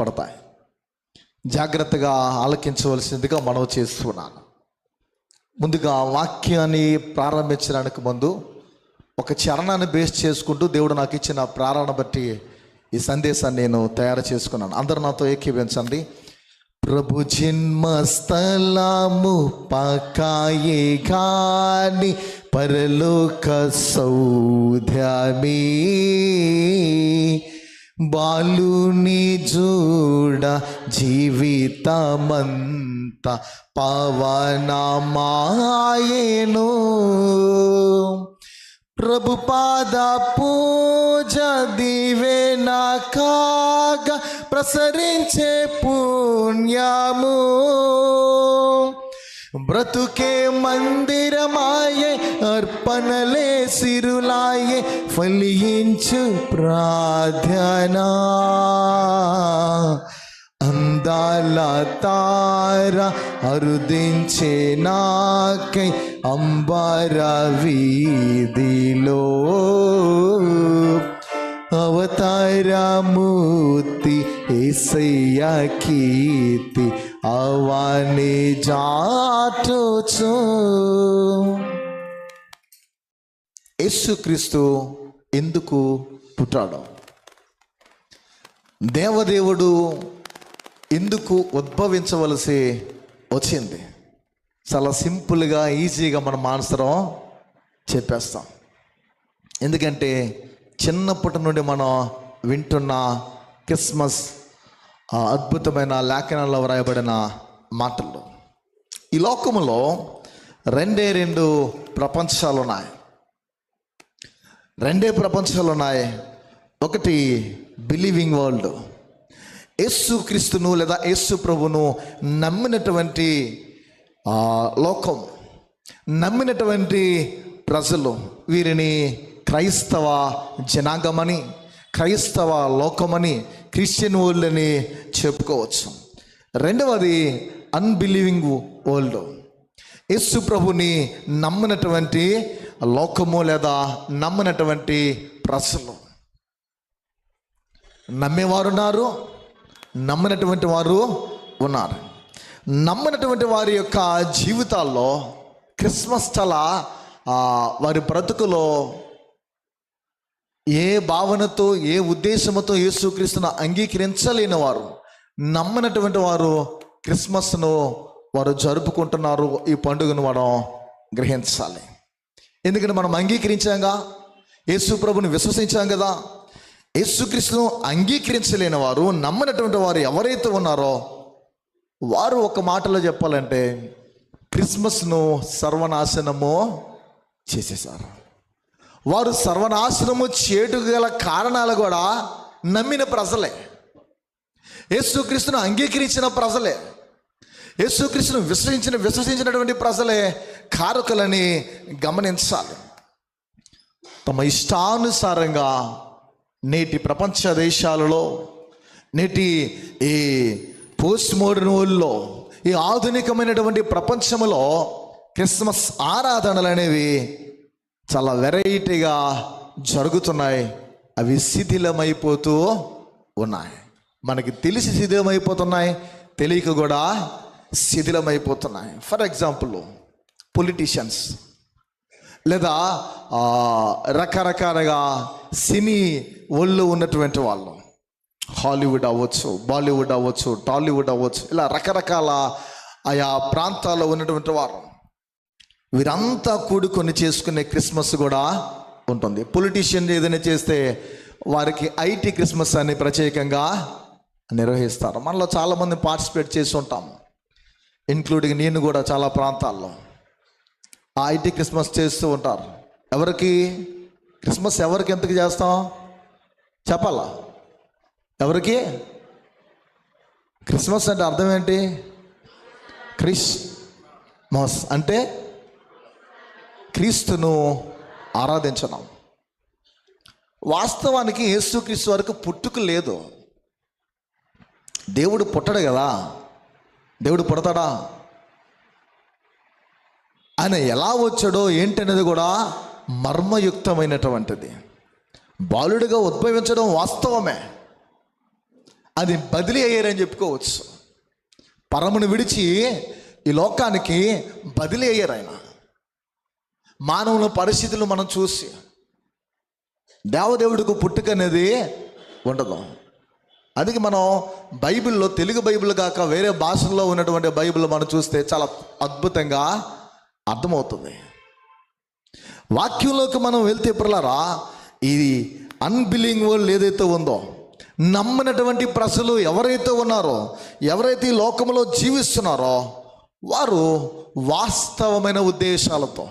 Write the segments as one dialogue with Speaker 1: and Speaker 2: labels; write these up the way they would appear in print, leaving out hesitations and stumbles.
Speaker 1: బయటపడతాయి. జాగ్రత్తగా ఆలకించవలసిందిగా మనవి చేస్తున్నాను. ముందుగా వాక్యాన్ని ప్రారంభించడానికి ముందు ఒక చరణాన్ని బేస్ చేసుకుంటూ దేవుడు నాకు ఇచ్చిన ప్రారణ బట్టి ఈ సందేశాన్ని నేను తయారు చేసుకున్నాను. అందరూ నాతో ఏకీవించండి. ప్రభు జన్మస్థలము పకాయే గాని పరలోక సౌధ్యమే, బాలుని జోడ జీవితమంత పవనమాయెను. ప్రభు పాద పూజ దివెన కాగా ప్రసరించే పుణ్యము, బ్రతుకే మందిరమాయే అర్పణలే సిరులాయే ఫలించు ప్రార్థనా. అందాల తార అరుదించే నాకై అంబర వీధిలో, అవతారమూర్తి యేసయ్య కీర్తి అవని జాటుచు. యేసుక్రీస్తు ఎందుకు పుట్టాడు? దేవదేవుడు ఎందుకు ఉద్భవించవలసి వచ్చింది? చాలా సింపుల్గా ఈజీగా మనం ఆన్సర్ చెప్పేస్తాం. ఎందుకంటే చిన్నప్పటి నుండి మనం వింటున్న క్రిస్మస్ అద్భుతమైన లేఖనాల్లో వ్రాయబడిన మాటలు. ఈ లోకములో రెండు ప్రపంచాలు ఉన్నాయి. ఒకటి బిలీవింగ్ వరల్డ్, యేసు క్రీస్తును లేదా యేసు ప్రభును నమ్మినటువంటి లోకం, నమ్మినటువంటి ప్రజలు. వీరిని క్రైస్తవ జనాంగమని, క్రైస్తవ లోకమని, క్రిస్టియన్ వరల్డ్ అని చెప్పుకోవచ్చు. రెండవది అన్బిలీవింగ్ వరల్డ్, యేసు ప్రభుని నమ్మినటువంటి లోకము లేదా నమ్మినటువంటి ప్రజలు. నమ్మేవారు ఉన్నారు, నమ్మినటువంటి వారు ఉన్నారు. నమ్మినటువంటి వారి యొక్క జీవితాల్లో క్రిస్మస్ చాలా వారి బ్రతుకులో ఏ భావనతో, ఏ ఉద్దేశంతో యేసుక్రీస్తును అంగీకరించలేని వారు, నమ్మినటువంటి వారు క్రిస్మస్ను వారు జరుపుకుంటున్నారు. ఈ పండుగను మనం గ్రహించాలి. ఎందుకంటే మనం అంగీకరించాంగా, యేసు ప్రభుని విశ్వసించాం కదా. యేసుక్రీస్తును అంగీకరించలేని వారు, నమ్మినటువంటి వారు ఎవరైతే ఉన్నారో వారు ఒక మాటలో చెప్పాలంటే క్రిస్మస్ను సర్వనాశనము చేసేశారు. వారు సర్వనాశనము చేయటకు గల కారణాలు కూడా నమ్మిన ప్రజలే, యేసుక్రీస్తును అంగీకరించిన ప్రజలే, యేసుక్రీస్తును విశ్వసించినటువంటి ప్రజలే కారకులని గమనించాలి. తమ ఇష్టానుసారంగా నేటి ప్రపంచ దేశాలలో, నేటి ఈ పోస్ట్ మోడర్న్ వరల్డ్లో, ఈ ఆధునికమైనటువంటి ప్రపంచంలో క్రిస్మస్ ఆరాధనలు అనేవి చాలా వెరైటీగా జరుగుతున్నాయి. అవి శిథిలమైపోతూ ఉన్నాయి. మనకి తెలిసి శిథిలమైపోతున్నాయి, తెలియక కూడా శిథిలమైపోతున్నాయి. ఫర్ ఎగ్జాంపుల్ పొలిటీషియన్స్ లేదా రకరకాలుగా సినీ ఒళ్ళు ఉన్నటువంటి వాళ్ళు, హాలీవుడ్ అవ్వచ్చు, బాలీవుడ్ అవ్వచ్చు, టాలీవుడ్ అవ్వచ్చు, ఇలా రకరకాల ఆయా ప్రాంతాల్లో ఉన్నటువంటి వారు, వీరంతా కూడుకొని చేసుకునే క్రిస్మస్ కూడా ఉంటుంది. పొలిటీషియన్ ఏదైనా చేస్తే వారికి ఐటీ క్రిస్మస్ అని ప్రత్యేకంగా నిర్వహిస్తారు. మనలో చాలామంది పార్టిసిపేట్ చేసి ఉంటాము, ఇంక్లూడింగ్ నేను కూడా. చాలా ప్రాంతాల్లో ఆ ఐటీ క్రిస్మస్ చేస్తూ ఉంటారు. ఎవరికి క్రిస్మస్, ఎవరికి ఎంతకు చేస్తాం చెప్పాలా? ఎవరికి క్రిస్మస్ అంటే అర్థం ఏంటి? క్రిస్మస్ అంటే క్రీస్తును ఆరాధించడం. వాస్తవానికి యేసుక్రీస్తు వరకు పుట్టుక లేదు. దేవుడు పుట్టడు కదా. దేవుడు పుడతాడా? ఆయన ఎలా వచ్చాడో ఏంటనేది కూడా మర్మయుక్తమైనటువంటిది. బాలుడిగా ఉద్భవించడం వాస్తవమే. అది బదిలీ అయ్యారని చెప్పుకోవచ్చు. పరమును విడిచి ఈ లోకానికి బదిలీ అయ్యారు ఆయన. మానవుల పరిస్థితులు మనం చూసి దేవదేవుడికి పుట్టుక అనేది ఉండదు. అందుకే మనం బైబిల్లో, తెలుగు బైబిల్ కాక వేరే భాషల్లో ఉన్నటువంటి బైబిల్ మనం చూస్తే చాలా అద్భుతంగా అర్థమవుతుంది. వాక్యంలోకి మనం వెళ్తే పిల్లరా, ఈ అన్బిలీవింగ్ వరల్డ్ ఏదైతే ఉందో, నమ్మినటువంటి ప్రజలు ఎవరైతే ఉన్నారో, ఎవరైతే ఈ లోకంలో జీవిస్తున్నారో, వారు వాస్తవమైన ఉద్దేశాలతో,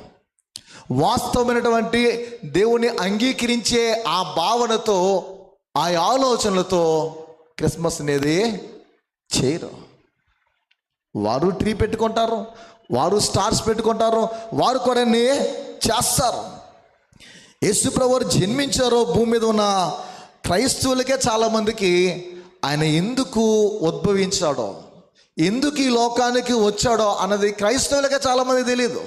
Speaker 1: వాస్తవమైనటువంటి దేవుని అంగీకరించే ఆ భావనతో, ఆ ఆలోచనలతో క్రిస్మస్ అనేది చేయరు. వారు ట్రీ పెట్టుకుంటారు, వారు స్టార్స్ పెట్టుకుంటారు, వారు కూడా చేస్తారు. యేసుప్రభు వారు జన్మించారో భూమి మీద ఉన్న క్రైస్తవులకే చాలామందికి ఆయన ఎందుకు ఉద్భవించాడో, ఎందుకు ఈ లోకానికి వచ్చాడో అన్నది క్రైస్తవులకే చాలామంది తెలియదు.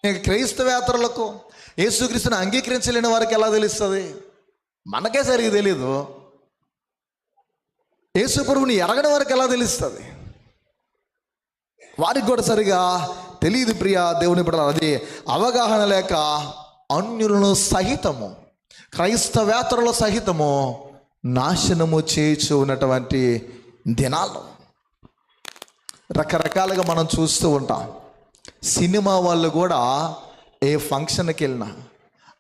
Speaker 1: ఇంకా క్రైస్తవేతరులకు, యేసుక్రీస్తుని అంగీకరించలేని వారికి ఎలా తెలుస్తుంది? మనకే సరిగ్గా తెలీదు. యేసు ప్రభువుని ఎరగని వారికి ఎలా తెలుస్తుంది? వారికి కూడా సరిగా తెలియదు. ప్రియ దేవుని బిడ్డలారా, అది అవగాహన లేక అన్యులను సహితము, క్రైస్తవేతరుల సహితము నాశనము చేయించు ఉన్నటువంటి దినాలు రకరకాలుగా మనం చూస్తూ ఉంటాం. సినిమా వాళ్ళు కూడా ఏ ఫంక్షన్కి వెళ్ళినా,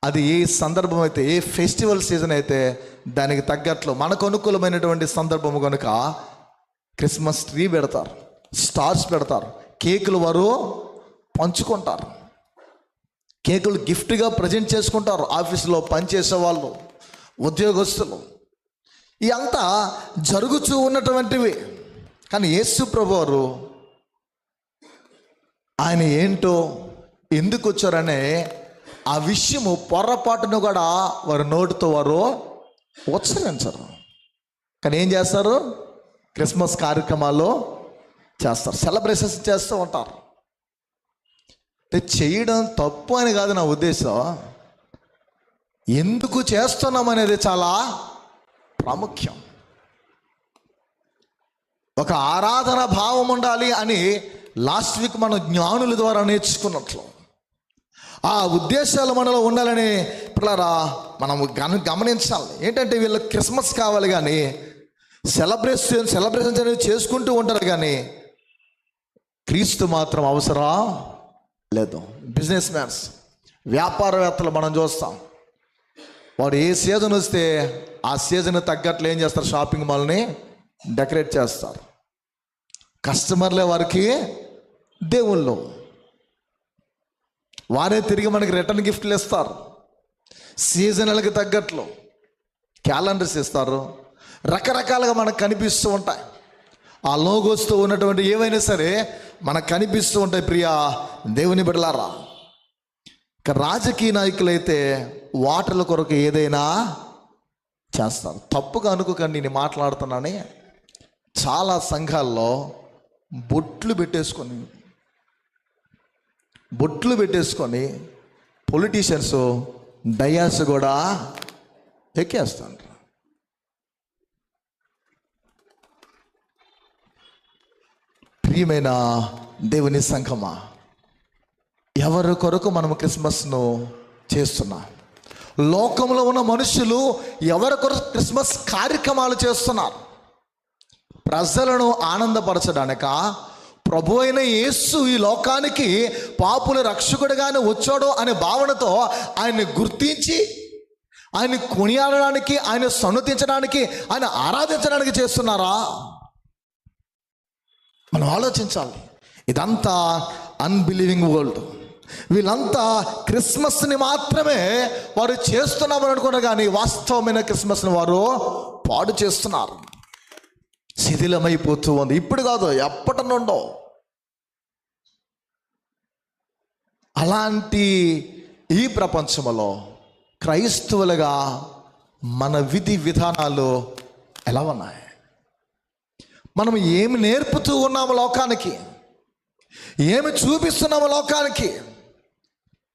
Speaker 1: అది ఏ సందర్భం అయితే, ఏ ఫెస్టివల్ సీజన్ అయితే దానికి తగ్గట్లు మనకు అనుకూలమైనటువంటి సందర్భం కనుక క్రిస్మస్ ట్రీ పెడతారు, స్టార్స్ పెడతారు, కేకులు వారు పంచుకుంటారు, కేకులు గిఫ్ట్గా ప్రజెంట్ చేసుకుంటారు. ఆఫీసులో పనిచేసే వాళ్ళు, ఉద్యోగస్తులు, ఇదంతా జరుగుతూ ఉన్నటువంటివి. కానీ యేసు ప్రభు వారు ఆయన ఏంటో, ఎందుకు వచ్చారనే ఆ విషయము పొరపాటును కూడా వారు నోటితో వారు ఉచ్చరించరు. కానీ ఏం చేస్తారు? క్రిస్మస్ కార్యక్రమాలు చేస్తారు, సెలబ్రేషన్స్ చేస్తూ ఉంటారు. చేయడం తప్పు అని కాదు నా ఉద్దేశం, ఎందుకు చేస్తున్నాం అనేది చాలా ప్రాముఖ్యం. ఒక ఆరాధన భావం ఉండాలి అని లాస్ట్ వీక్ మనం జ్ఞానుల ద్వారా నేర్చుకున్నట్లు ఆ ఉద్దేశాలు మనలో ఉండాలని పిల్లరా మనం గమనించాలి. ఏంటంటే వీళ్ళకి క్రిస్మస్ కావాలి కానీ సెలబ్రేషన్స్ అనేవి చేసుకుంటూ ఉంటారు, కానీ క్రీస్తు మాత్రం అవసరం లేదు. బిజినెస్ మ్యాన్స్, వ్యాపారవేత్తలు మనం చూస్తాం, వాడు ఏ సీజన్ వస్తే ఆ సీజన్ తగ్గట్లు ఏం చేస్తారు? షాపింగ్ మాల్ని డెకరేట్ చేస్తారు. కస్టమర్లే వారికి దేవుళ్ళు, వారే తిరిగి మనకి రిటర్న్ గిఫ్ట్లు ఇస్తారు. సీజనల్కి తగ్గట్లు క్యాలెండర్స్ ఇస్తారు, రకరకాలుగా మనకు కనిపిస్తూ ఉంటాయి. ఆ లోగోస్తో ఉన్నటువంటి ఏవైనా సరే మనకు కనిపిస్తూ ఉంటాయి. ప్రియా దేవుని బిడ్డలారా, ఇక రాజకీయ నాయకులైతే వాటర్ల కొరకు ఏదైనా చేస్తారు. తప్పుగా అనుకోకండి, నేను మాట్లాడుతున్నానే. చాలా సంఘాల్లో బొట్లు పెట్టేసుకొని పొలిటీషియన్స్ డయాస్ కూడా ఎక్కేస్తారు. ప్రియమైన దేవుని సంఘమా, ఎవరి కొరకు మనము క్రిస్మస్ను చేస్తున్నాం? లోకంలో ఉన్న మనుషులు ఎవరి కొరకు క్రిస్మస్ కార్యక్రమాలు చేస్తున్నారు? ప్రజలను ఆనందపరచడానిక? ప్రభు అయిన యేసు ఈ లోకానికి పాపుల రక్షకుడిగానే వచ్చాడు అనే భావనతో ఆయన్ని గుర్తించి, ఆయన్ని కొనియాడడానికి, ఆయన సన్నుతించడానికి, ఆయన ఆరాధించడానికి చేస్తున్నారా? మనం ఆలోచించాలి. ఇదంతా అన్బిలీవింగ్ వరల్డ్. వీళ్ళంతా క్రిస్మస్ని మాత్రమే వారు చేస్తున్నామని అనుకున్నారు, కానీ వాస్తవమైన క్రిస్మస్ని వారు పాడు చేస్తున్నారు. శిథిలమైపోతూ ఉంది. ఇప్పుడు కాదు, ఎప్పటి నుండో. అలాంటి ఈ ప్రపంచంలో క్రైస్తవులుగా మన విధి విధానాలు ఎలా ఉన్నాయి? మనం ఏమి నేర్పుతూ ఉన్నాము లోకానికి? ఏమి చూపిస్తున్నాము లోకానికి?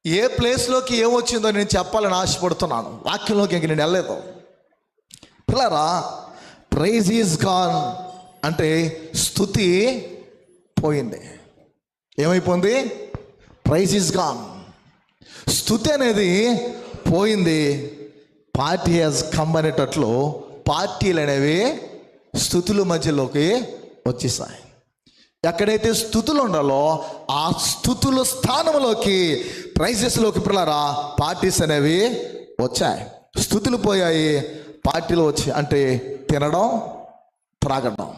Speaker 1: ఏ ప్లేస్లోకి ఏమొచ్చిందో నేను చెప్పాలని ఆశపడుతున్నాను. వాక్యంలోకి ఇంక నేను వెళ్ళలేదు. పిల్లరా, ప్రైజ్ ఈజ్ గాన్ అంటే స్తుతి పోయింది. ఏమైపోయింది? Praise is gone. స్తుతి అనేది పోయింది. పార్టీ హ్యాస్ కమ్ అనేటట్లు పార్టీలు అనేవి స్తుతుల మధ్యలోకి వచ్చేసాయి. ఎక్కడైతే స్థుతులు ఉండాలో ఆ స్థుతుల స్థానంలోకి, ప్రైజెస్లోకి పిల్లరా పార్టీస్ అనేవి వచ్చాయి. స్థుతులు పోయాయి, పార్టీలు వచ్చాయి. అంటే తినడం, త్రాగడం,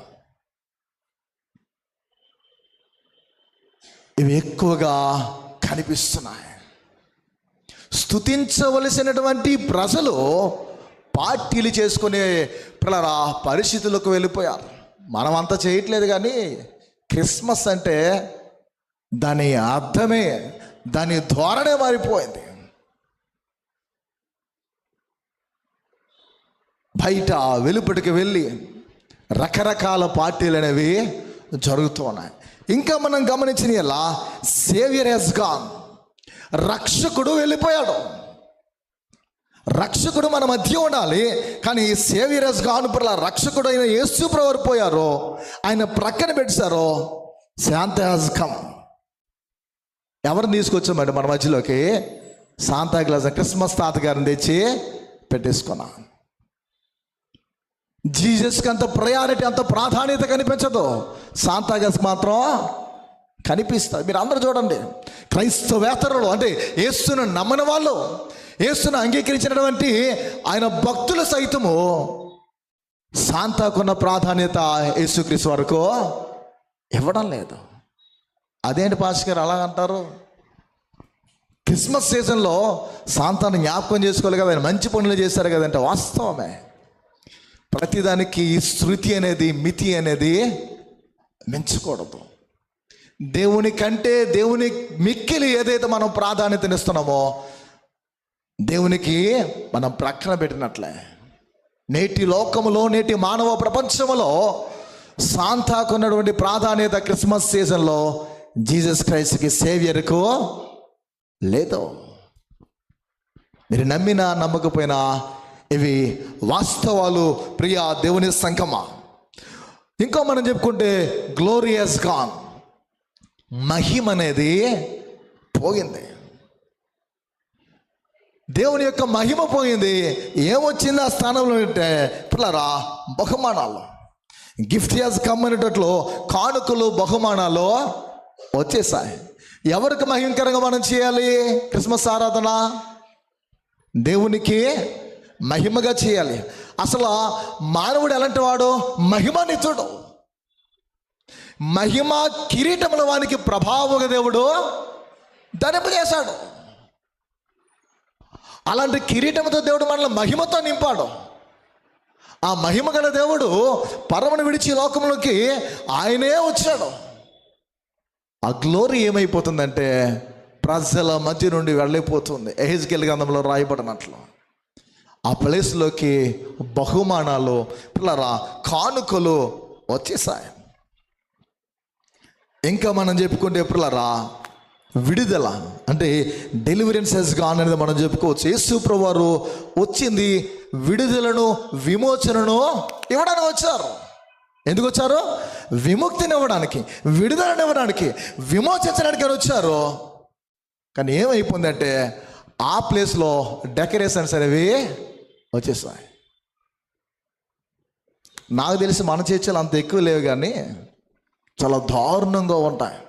Speaker 1: ఇవి ఎక్కువగా కనిపిస్తున్నాయి. స్తుతించవలసినటువంటి ప్రజలు పార్టీలు చేసుకునే పిల్లరా పరిస్థితులకు వెళ్ళిపోయారు. మనం అంతా చేయట్లేదు, కానీ క్రిస్మస్ అంటే దాని అర్థమే, దాని ధోరణే మారిపోయింది. బయట వెలుపటికి వెళ్ళి రకరకాల పార్టీలు అనేవి జరుగుతూ ఉన్నాయి. ఇంకా మనం గమనించిన ఎలా సేవియర్ హెస్ గాన్, రక్షకుడు వెళ్ళిపోయాడు. రక్షకుడు మన మధ్య ఉండాలి, కానీ సేవియర్ హెస్ గాన్. రక్షకుడు అయిన యేసు ప్రభువు పోయారో, ఆయన ప్రక్కన పెట్టారో. Shanta has come. ఎవరిని తీసుకొచ్చామండి మన మధ్యలోకి? శాంతా క్లాస్, క్రిస్మస్ తాతగారిని తెచ్చి పెట్టేసుకున్నాం. జీసస్కి అంత ప్రయారిటీ, అంత ప్రాధాన్యత కనిపించదు, శాంతా క్లాస్కి మాత్రం కనిపిస్తుంది. మీరు అందరూ చూడండి, క్రైస్తవేతరులు అంటే యేసును నమ్మని వాళ్ళు, యేసును అంగీకరించినటువంటి ఆయన భక్తులు సైతము శాంతాకున్న ప్రాధాన్యత యేసుక్రీస్తు వరకు ఇవ్వడం లేదు. అదేంటి పాస్టర్ గారు అలాగంటారు? క్రిస్మస్ సీజన్లో శాంతాను జ్ఞాపకం చేసుకోవాలి కదా, ఆయన మంచి పనులు చేశారు కదంటే వాస్తవమే. ప్రతిదానికి శృతి అనేది, మితి అనేది మించకూడదు. దేవుని కంటే, దేవుని మిక్కిలి ఏదైతే మనం ప్రాధాన్యతనిస్తున్నామో దేవునికి మనం ప్రక్కన పెట్టినట్లే. నేటి లోకములో, నేటి మానవ ప్రపంచంలో శాంతాకు ఉన్నటువంటి ప్రాధాన్యత క్రిస్మస్ సీజన్లో జీసస్ క్రైస్ట్కి, సేవియర్కు లేదు. మీరు నమ్మినా నమ్మకపోయినా ఇవి వాస్తవాలు ప్రియ దేవుని సంగమా. ఇంకో మనం చెప్పుకుంటే గ్లోరీ హస్ గాన్, మహిమ అనేది పోయింది. దేవుని యొక్క మహిమ పోయింది. ఏమొచ్చింది ఆ స్థానంలో అంటే పిల్లరా బహుమానాలు. గిఫ్ట్ హస్ కమ్ అనేటట్లు కానుకలు, బహుమానాలు వచ్చేసాయి. ఎవరికి మహిమకరంగా మనం చేయాలి క్రిస్మస్ ఆరాధన? దేవునికి మహిమగా చేయాలి. అసలు మానవుడు ఎలాంటి వాడు? మహిమాన్వితుడు. మహిమ కిరీటముల వానికి ప్రభావక దేవుడు ధరింపజేశాడు. అలాంటి కిరీటంతో దేవుడు మనల్ని మహిమతో నింపాడు. ఆ మహిమ గల దేవుడు పరమను విడిచి లోకంలోకి ఆయనే వచ్చాడు. ఆ గ్లోరీ ఏమైపోతుందంటే ప్రజల మధ్య నుండి వెళ్ళిపోతుంది. ఎహెజ్కేలు గ్రంథంలో రాయబడినట్లు ఆ ప్లేస్లోకి బహుమానాలు, పిల్లరా కానుకలు వచ్చేసాయి. ఇంకా మనం చెప్పుకుంటే పిల్లరా విడుదల అంటే డెలివరెన్స్ హస్ గాన్ అనేది మనం చెప్పుకోవచ్చు. యేసు ప్రభువు వారు వచ్చింది విడుదలను, విమోచనను ఇవ్వడానికి వచ్చారు. ఎందుకు వచ్చారు? విముక్తిని ఇవ్వడానికి, విడుదలను ఇవ్వడానికి, విమోచించడానికి అని వచ్చారు. కానీ ఏమైపోయిందంటే ఆ ప్లేస్లో డెకరేషన్స్ అనేవి వచ్చేసాయి. నాకు తెలిసి మన చర్చలు అంత ఎక్కువ లేవు, కానీ చాలా దారుణంగా ఉంటాయి.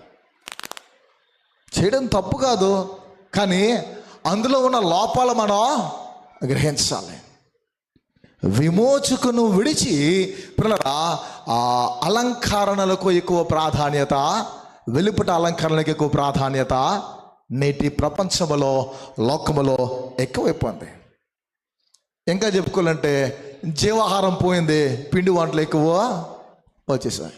Speaker 1: చేయడం తప్పు కాదు, కానీ అందులో ఉన్న లోపాలు మనం గ్రహించాలి. విమోచకును విడిచి పిల్లరా ఆ అలంకరణలకు ఎక్కువ ప్రాధాన్యత, వెలుపట అలంకరణలకు ఎక్కువ ప్రాధాన్యత నేటి ప్రపంచంలో, లోకములో ఎక్కువైపోయింది. ఇంకా చెప్పుకోవాలంటే జీవాహారం పోయింది, పిండి వంటలు ఎక్కువ వచ్చేసాయి.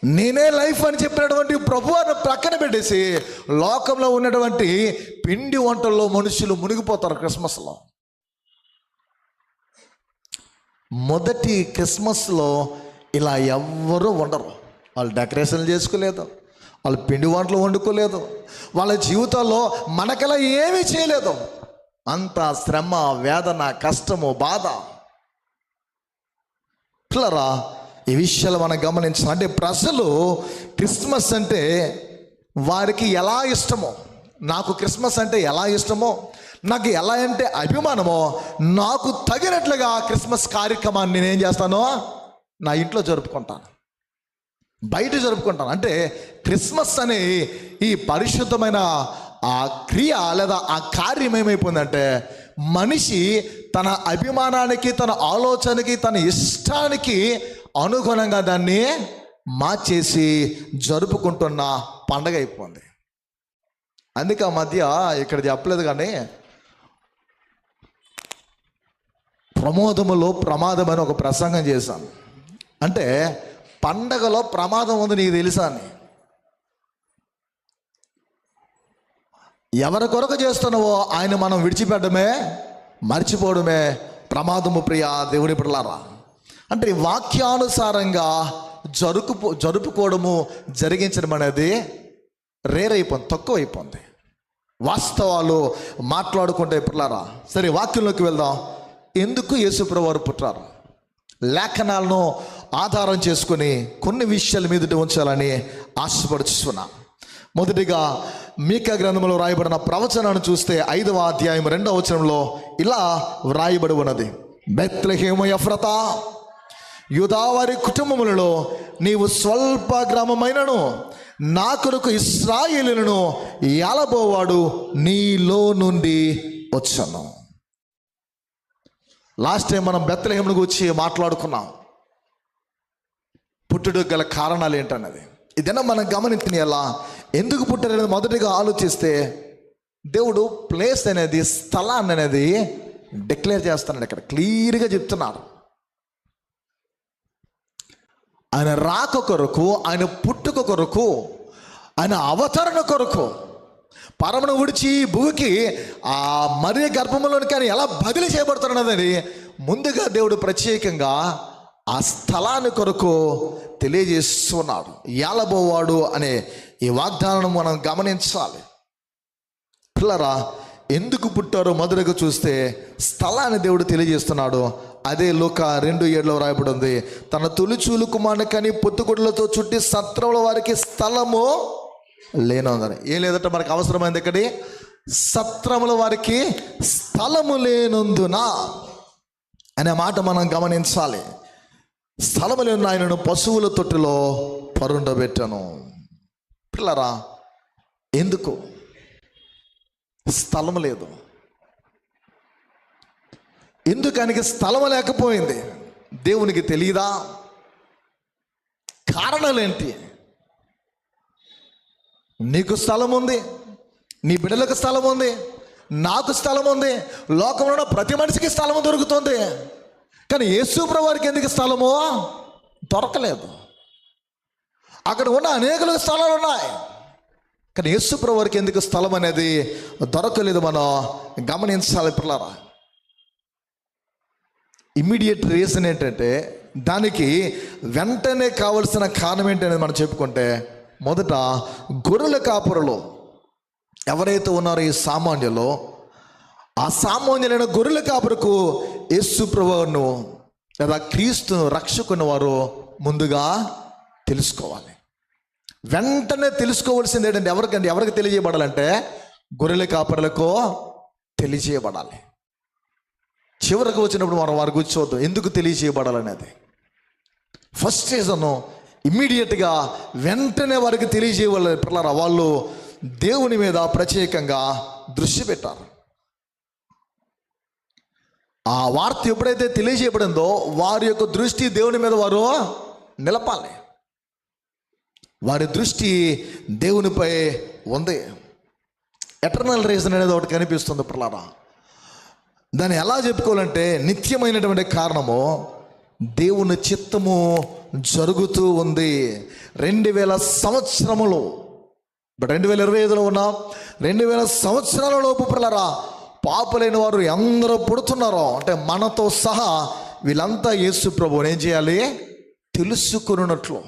Speaker 1: నేనే లైఫ్ అని చెప్పినటువంటి ప్రభువును ప్రక్కన పెట్టేసి లోకంలో ఉన్నటువంటి పిండి వంటల్లో మనుషులు మునిగిపోతారు క్రిస్మస్లో. మొదటి క్రిస్మస్లో ఇలా ఎవ్వరూ ఉండరు. వాళ్ళు డెకరేషన్లు చేసుకోలేదు, వాళ్ళు పిండి వంటలు వండుకోలేదు, వాళ్ళ జీవితాల్లో మనకలా ఏమీ చేయలేదు. అంత శ్రమ, వేదన, కష్టము, బాధ. పిల్లరా, ఈ విషయాలు మనం గమనించాలి. అంటే ప్రజలు క్రిస్మస్ అంటే వారికి ఎలా ఇష్టమో, నాకు క్రిస్మస్ అంటే ఎలా ఇష్టమో, నాకు ఎలా అంటే అభిమానమో, నాకు తగినట్లుగా క్రిస్మస్ కార్యక్రమాన్ని నేనేం చేస్తానో నా ఇంట్లో జరుపుకుంటాను, బయట జరుపుకుంటాను. అంటే క్రిస్మస్ అనే ఈ పరిశుద్ధమైన ఆ క్రియ లేదా ఆ కార్యం ఏమైపోయిందంటే, మనిషి తన అభిమానానికి, తన ఆలోచనకి, తన ఇష్టానికి అనుగుణంగా దాన్ని మార్చేసి జరుపుకుంటున్న పండగ అయిపోయింది. అందుకే ఆ మధ్య ఇక్కడ చెప్పలేదు కానీ ప్రమోదములో ప్రమాదం అని ఒక ప్రసంగం చేశాను. అంటే పండగలో ప్రమాదం ఉంది, నీకు తెలుసా అని. ఎవరి కొరకు చేస్తున్నావో ఆయన మనం విడిచిపెట్టడమే, మర్చిపోవడమే ప్రమాదము. ప్రియ దేవుని బిడ్డలారా, అంటే వాక్యానుసారంగా జరుపుకోవడము, జరిగించడం అనేది రేరైపోయింది, తక్కువైపోయింది. వాస్తవాలు మాట్లాడుకుంటే పిల్లరా, సరే వాక్యంలోకి వెళ్దాం. ఎందుకు యేసుప్రభువు వారు పుట్టారు? లేఖనాలను ఆధారం చేసుకుని కొన్ని విషయాల మీద ఉంచాలని ఆశపడుచున్నా. మొదటిగా మీకా గ్రంథంలో వ్రాయబడిన ప్రవచనాన్ని చూస్తే 5వ అధ్యాయం 2వ వచనంలో ఇలా వ్రాయబడి ఉన్నది. బెత్లెహేము ఎఫ్రతా, యూదావారి కుటుంబములలో నీవు స్వల్ప గ్రామమైనను నా కొరకు ఇశ్రాయేలులను ఏలబోవాడు నీలో నుండి వచ్చాను. లాస్ట్ టైం మనం బెత్లెహేమును గురించి మాట్లాడుకున్నాం, పుట్టుడు గల కారణాలు ఏంటన్నది. ఇదైనా మనం గమనించిన ఎలా ఎందుకు పుట్టారనేది మొదటిగా ఆలోచిస్తే, దేవుడు ప్లేస్ అనేది, స్థలాన్ని అనేది డిక్లేర్ చేస్తున్నాడు. ఇక్కడ క్లియర్గా చెప్తున్నారు. ఆయన రాక కొరకు, ఆయన పుట్టుక కొరకు, ఆయన అవతరణ కొరకు, పరమను విడిచి భూమికి ఆ మరియ గర్భంలోనికి ఆయన ఎలా బదిలీ చేయబడుతున్నదని ముందుగా దేవుడు ప్రత్యేకంగా ఆ స్థలాన్ని కొరకు తెలియజేస్తున్నాడు. ఏలబోవాడు అనే ఈ వాగ్దానం మనం గమనించాలి. పిల్లరా, ఎందుకు పుట్టారో మొదటగా చూస్తే స్థలాన్ని దేవుడు తెలియజేస్తున్నాడు. అదే లూకా 2:7 రాయబడి ఉంది. తన తొలిచూలు కుమారుని కని పొత్తుగుడ్లతో చుట్టి సత్రముల వారికి స్థలము లేనందని. ఏం లేదంటే మనకు అవసరమైంది ఇక్కడి సత్రముల వారికి స్థలము లేనందున అనే మాట మనం గమనించాలి. స్థలము లేని ఆయనను పశువుల తొట్టిలో పరుండబెట్టాను. పిల్లరా, ఎందుకు? స్థలం లేదు. ఎందుకు ఆయనకి స్థలం లేకపోయింది? దేవునికి తెలియదా? కారణాలు ఏంటి? నీకు స్థలం ఉంది, నీ బిడ్డలకు స్థలం ఉంది, నాకు స్థలం ఉంది, లోకంలో ప్రతి మనిషికి స్థలము దొరుకుతుంది. కానీ యేసుప్రభువు వారికి ఎందుకు స్థలమో దొరకలేదు. అక్కడ ఉన్న అనేకులకు స్థలాలు ఉన్నాయి, కానీ యేసుప్రభువు వారికి ఎందుకు స్థలం అనేది దొరకలేదు. మనం గమనించాలి పిల్లరా. ఇమ్మీడియట్ రీజన్ ఏంటంటే, దానికి వెంటనే కావలసిన కారణం ఏంటనేది మనం చెప్పుకుంటే, మొదట గొర్రెల కాపురలో ఎవరైతే ఉన్నారో ఈ సామాన్యులో, ఆ సామాన్యులైన గొర్రెల కాపురకు యేసు ప్రభువును లేదా క్రీస్తును రక్షకుని వారు ముందుగా తెలుసుకోవాలి. వెంటనే తెలుసుకోవాల్సింది ఏంటంటే, ఎవరికి తెలియజేయబడాలంటే గొర్రెల కాపురలకు తెలియజేయబడాలి. చివరికి వచ్చినప్పుడు మనం వారు కూర్చోవద్దు, ఎందుకు తెలియజేయబడాలనేది. ఫస్ట్ రీజను ఇమ్మీడియట్గా వెంటనే వారికి తెలియజేయవాలి. పిల్లరా, వాళ్ళు దేవుని మీద ప్రత్యేకంగా దృష్టి పెట్టారు. ఆ వార్త ఎప్పుడైతే తెలియజేయబడిందో వారి యొక్క దృష్టి దేవుని మీద వారు నిలపాలి. వారి దృష్టి దేవునిపై ఉంది. ఎటర్నల్ రీజన్ అనేది ఒకటి కనిపిస్తుంది పిల్లరా. దాన్ని ఎలా చెప్పుకోవాలంటే, నిత్యమైనటువంటి కారణము దేవుని చిత్తము జరుగుతూ ఉంది. 2000 సంవత్సరములు, ఇప్పుడు 2025లో ఉన్నాం. 2000 సంవత్సరాల లోపు పిల్లరా, పాపులైన వారు ఎందరో పుడుతున్నారో, అంటే మనతో సహా వీళ్ళంతా యేసు ప్రభువుని ఏం చేయాలి? తెలుసుకున్నట్లు.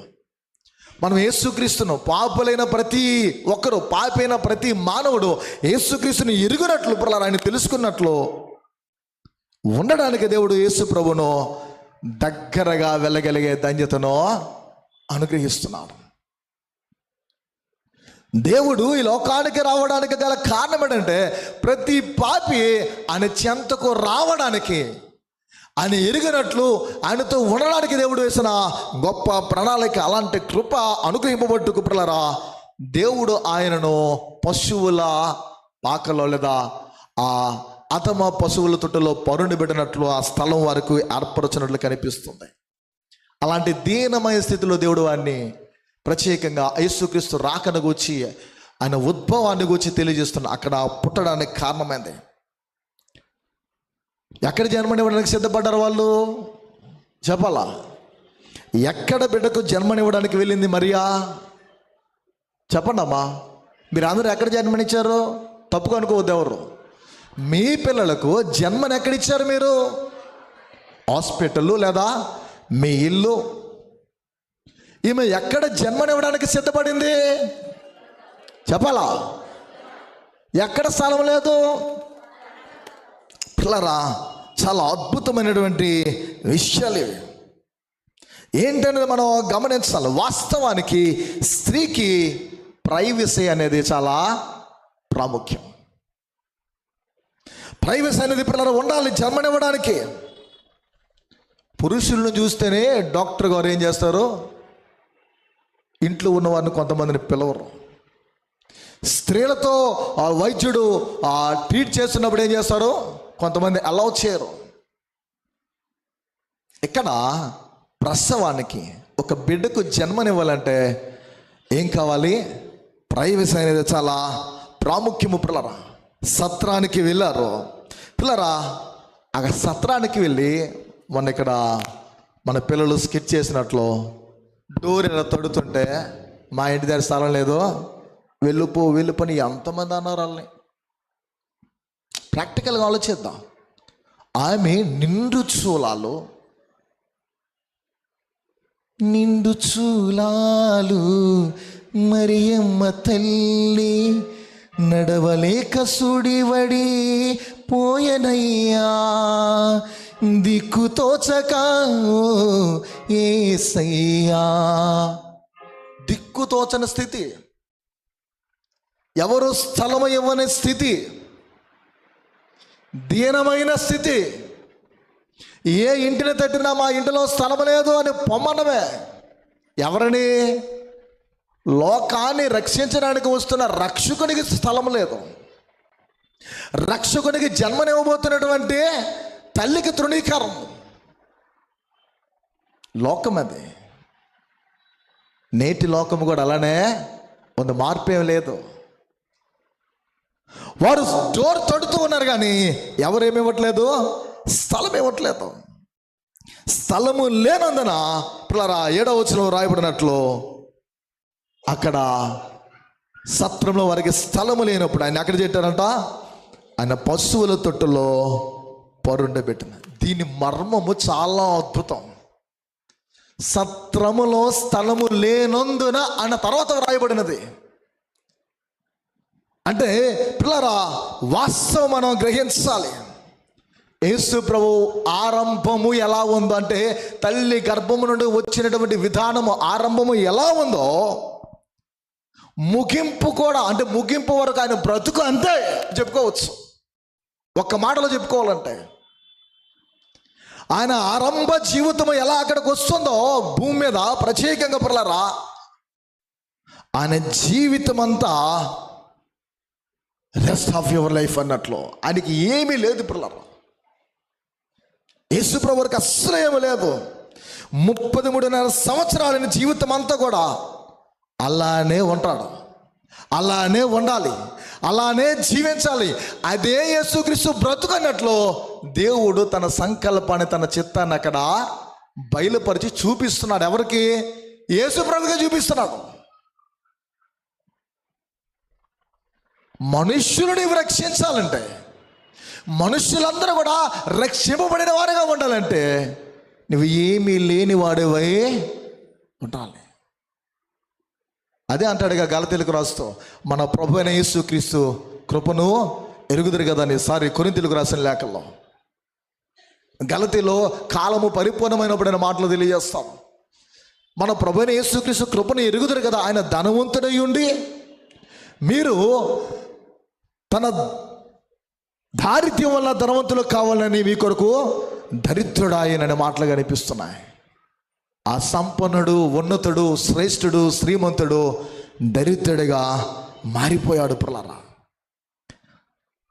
Speaker 1: మనం యేసుక్రీస్తును, పాపులైన ప్రతి ఒక్కరు, పాపైన ప్రతి మానవుడు యేసుక్రీస్తుని ఎరుగునట్లు, ఆయన తెలుసుకున్నట్లు ఉండడానికి దేవుడు యేసు ప్రభును దగ్గరగా వెళ్ళగలిగే ధన్యతను అనుగ్రహిస్తున్నాడు. దేవుడు ఈ లోకానికి రావడానికి గల కారణం ఏంటంటే ప్రతి పాపి ఆయన చెంతకు రావడానికి, ఆయన ఎరిగినట్లు, ఆయనతో ఉండడానికి దేవుడు వేసిన గొప్ప ప్రణాళిక. అలాంటి కృప అనుగ్రహింపబట్టు కుప్రలరా దేవుడు ఆయనను పశువుల పాకలో లేదా ఆ అతమ పశువుల తొట్టులో పరుండి పెట్టినట్లు ఆ స్థలం వరకు ఏర్పరచినట్లు కనిపిస్తుంది. అలాంటి దీనమైన స్థితిలో దేవుడు వారిని ప్రత్యేకంగా యేసుక్రీస్తు రాకను గూర్చి, ఆయన ఉద్భవాన్ని గూర్చి తెలియజేస్తున్న అక్కడ పుట్టడానికి కారణమైంది. ఎక్కడ జన్మనివ్వడానికి సిద్ధపడ్డారు వాళ్ళు చెప్పాలా? ఎక్కడ బిడ్డకు జన్మనివ్వడానికి వెళ్ళింది మరియా? చెప్పండి అమ్మా, మీరు అందరూ ఎక్కడ జన్మనిచ్చారు? తప్పుగా అనుకోవద్దు ఎవరు. మీ పిల్లలకు జన్మని ఎక్కడిచ్చారు మీరు? హాస్పిటల్ లేదా మీ ఇల్లు. ఈమె ఎక్కడ జన్మనివ్వడానికి సిద్ధపడింది చెప్పాలా? ఎక్కడ స్థలం లేదు. పిల్లరా, చాలా అద్భుతమైనటువంటి విషయాలు ఇవి. ఏంటనేది మనం గమనించాలి. వాస్తవానికి స్త్రీకి ప్రైవసీ అనేది చాలా ప్రాముఖ్యం. ప్రైవసీ అనేది పిల్లలు ఉండాలి జన్మనివ్వడానికి. పురుషులను చూస్తేనే డాక్టర్ గారు ఏం చేస్తారు, ఇంట్లో ఉన్నవారిని కొంతమందిని పిలవరు. స్త్రీలతో ఆ వైద్యుడు ట్రీట్ చేస్తున్నప్పుడు ఏం చేస్తారు, కొంతమంది అలౌ చేయరు. ఇక్కడ ప్రసవానికి ఒక బిడ్డకు జన్మనివ్వాలంటే ఏం కావాలి? ప్రైవసీ అనేది చాలా ప్రాముఖ్యము. పిల్లరా, సత్రానికి వెళ్ళారు. పిల్లరా, ఆ సత్రానికి వెళ్ళి మన ఇక్కడ మన పిల్లలు స్కిట్ చేసినట్లు డోర్ ఇలా తడుతుంటే, మా ఇంటి దగ్గర స్థలం లేదు, వెళ్ళిపోని ఎంతమంది అన్నారు వాళ్ళని. ప్రాక్టికల్గా ఆలోచిద్దాం. ఆమె నిండు చూలాలు మరియమ్మ తల్లి నడవలేక సుడివడి పోయనయ్యా, దిక్కుతోచక యేసయ్యా. దిక్కుతోచని స్థితి, ఎవరు స్థలము ఇవ్వని స్థితి, దీనమైన స్థితి. ఏ ఇంటిని తట్టినా మా ఇంటిలో స్థలం లేదు అని పొమ్మనమే. ఎవరిని? లోకాన్ని రక్షించడానికి వస్తున్న రక్షకునికి స్థలం లేదు. రక్షకునికి జన్మనివ్వబోతున్నటువంటి తల్లికి తృణీకారం. లోకం అది. నేటి లోకం కూడా అలానే కొంత మార్పు ఏం లేదు. వారు డోర్ తడుతూ ఉన్నారు కానీ ఎవరేమి ఇవ్వట్లేదు, స్థలం ఇవ్వట్లేదు. స్థలము లేనందున పిల్లరా 7వ వచనంలో రాయబడినట్లు అక్కడ సత్రంలో వారికి స్థలము లేనప్పుడు ఆయన ఎక్కడ పెట్టారంట, ఆయన పశువుల తొట్టులో పరుండబెట్టిన. దీని మర్మము చాలా అద్భుతం. సత్రములో స్థలము లేనందున అన్న తర్వాత రాయబడినది. అంటే పిల్లరా, వాస్తవం మనం గ్రహించాలి. యేసు ప్రభు ఆరంభము ఎలా ఉందో అంటే, తల్లి గర్భము నుండి వచ్చినటువంటి విధానము ఆరంభము ఎలా ఉందో ముగింపు కూడా, అంటే ముగింపు వరకు ఆయన బ్రతుకు అంతే చెప్పుకోవచ్చు. ఒక్క మాటలో చెప్పుకోవాలంటే ఆయన ఆరంభ జీవితం ఎలా అక్కడికి వస్తుందో భూమి మీద ప్రత్యేకంగా పిల్లరా, ఆయన జీవితం అంతా రెస్ట్ ఆఫ్ యువర్ లైఫ్ అన్నట్లు ఆయనకి ఏమీ లేదు పిల్లరా. యేసు ప్రభువుకి అస్సలు ఏమీ లేదు. 33.5 సంవత్సరాలైన జీవితం అంతా కూడా అలానే ఉంటాడు, అలానే ఉండాలి, అలానే జీవించాలి. అదే యేసుక్రీస్తు బ్రతుకన్నట్లు దేవుడు తన సంకల్పాన్ని, తన చిత్తాన్ని అక్కడ బయలుపరిచి చూపిస్తున్నాడు. ఎవరికి? యేసు ప్రభువుగా చూపిస్తున్నాడు. మనుష్యులని రక్షించాలంటే, మనుష్యులందరూ కూడా రక్షింపబడిన వారుగా ఉండాలంటే నువ్వు ఏమీ లేని వాడివై ఉండాలి. అదే అంటాడుగా గలతీయులకు రాస్తూ, మన ప్రభు అయిన యేసుక్రీస్తు కృపను ఎరుగుదురు కదా అని. కొరింథీయులకు రాసిన లేఖల్లో గలతీలో కాలము పరిపూర్ణమైనప్పుడైన మాటలు తెలియజేస్తాను. మన ప్రభు అయిన యేసుక్రీస్తు కృపను ఎరుగుదురు కదా, ఆయన ధనవంతుడై ఉండి మీరు తన దారిద్ర్యం వల్ల ధనవంతులు కావాలని మీ కొరకు దరిద్రుడాయననే మాటలు కనిపిస్తున్నాయి. ఆ సంపన్నుడు, ఉన్నతుడు, శ్రేష్ఠుడు, శ్రీమంతుడు దరిద్రుడిగా మారిపోయాడు ప్రియులారా.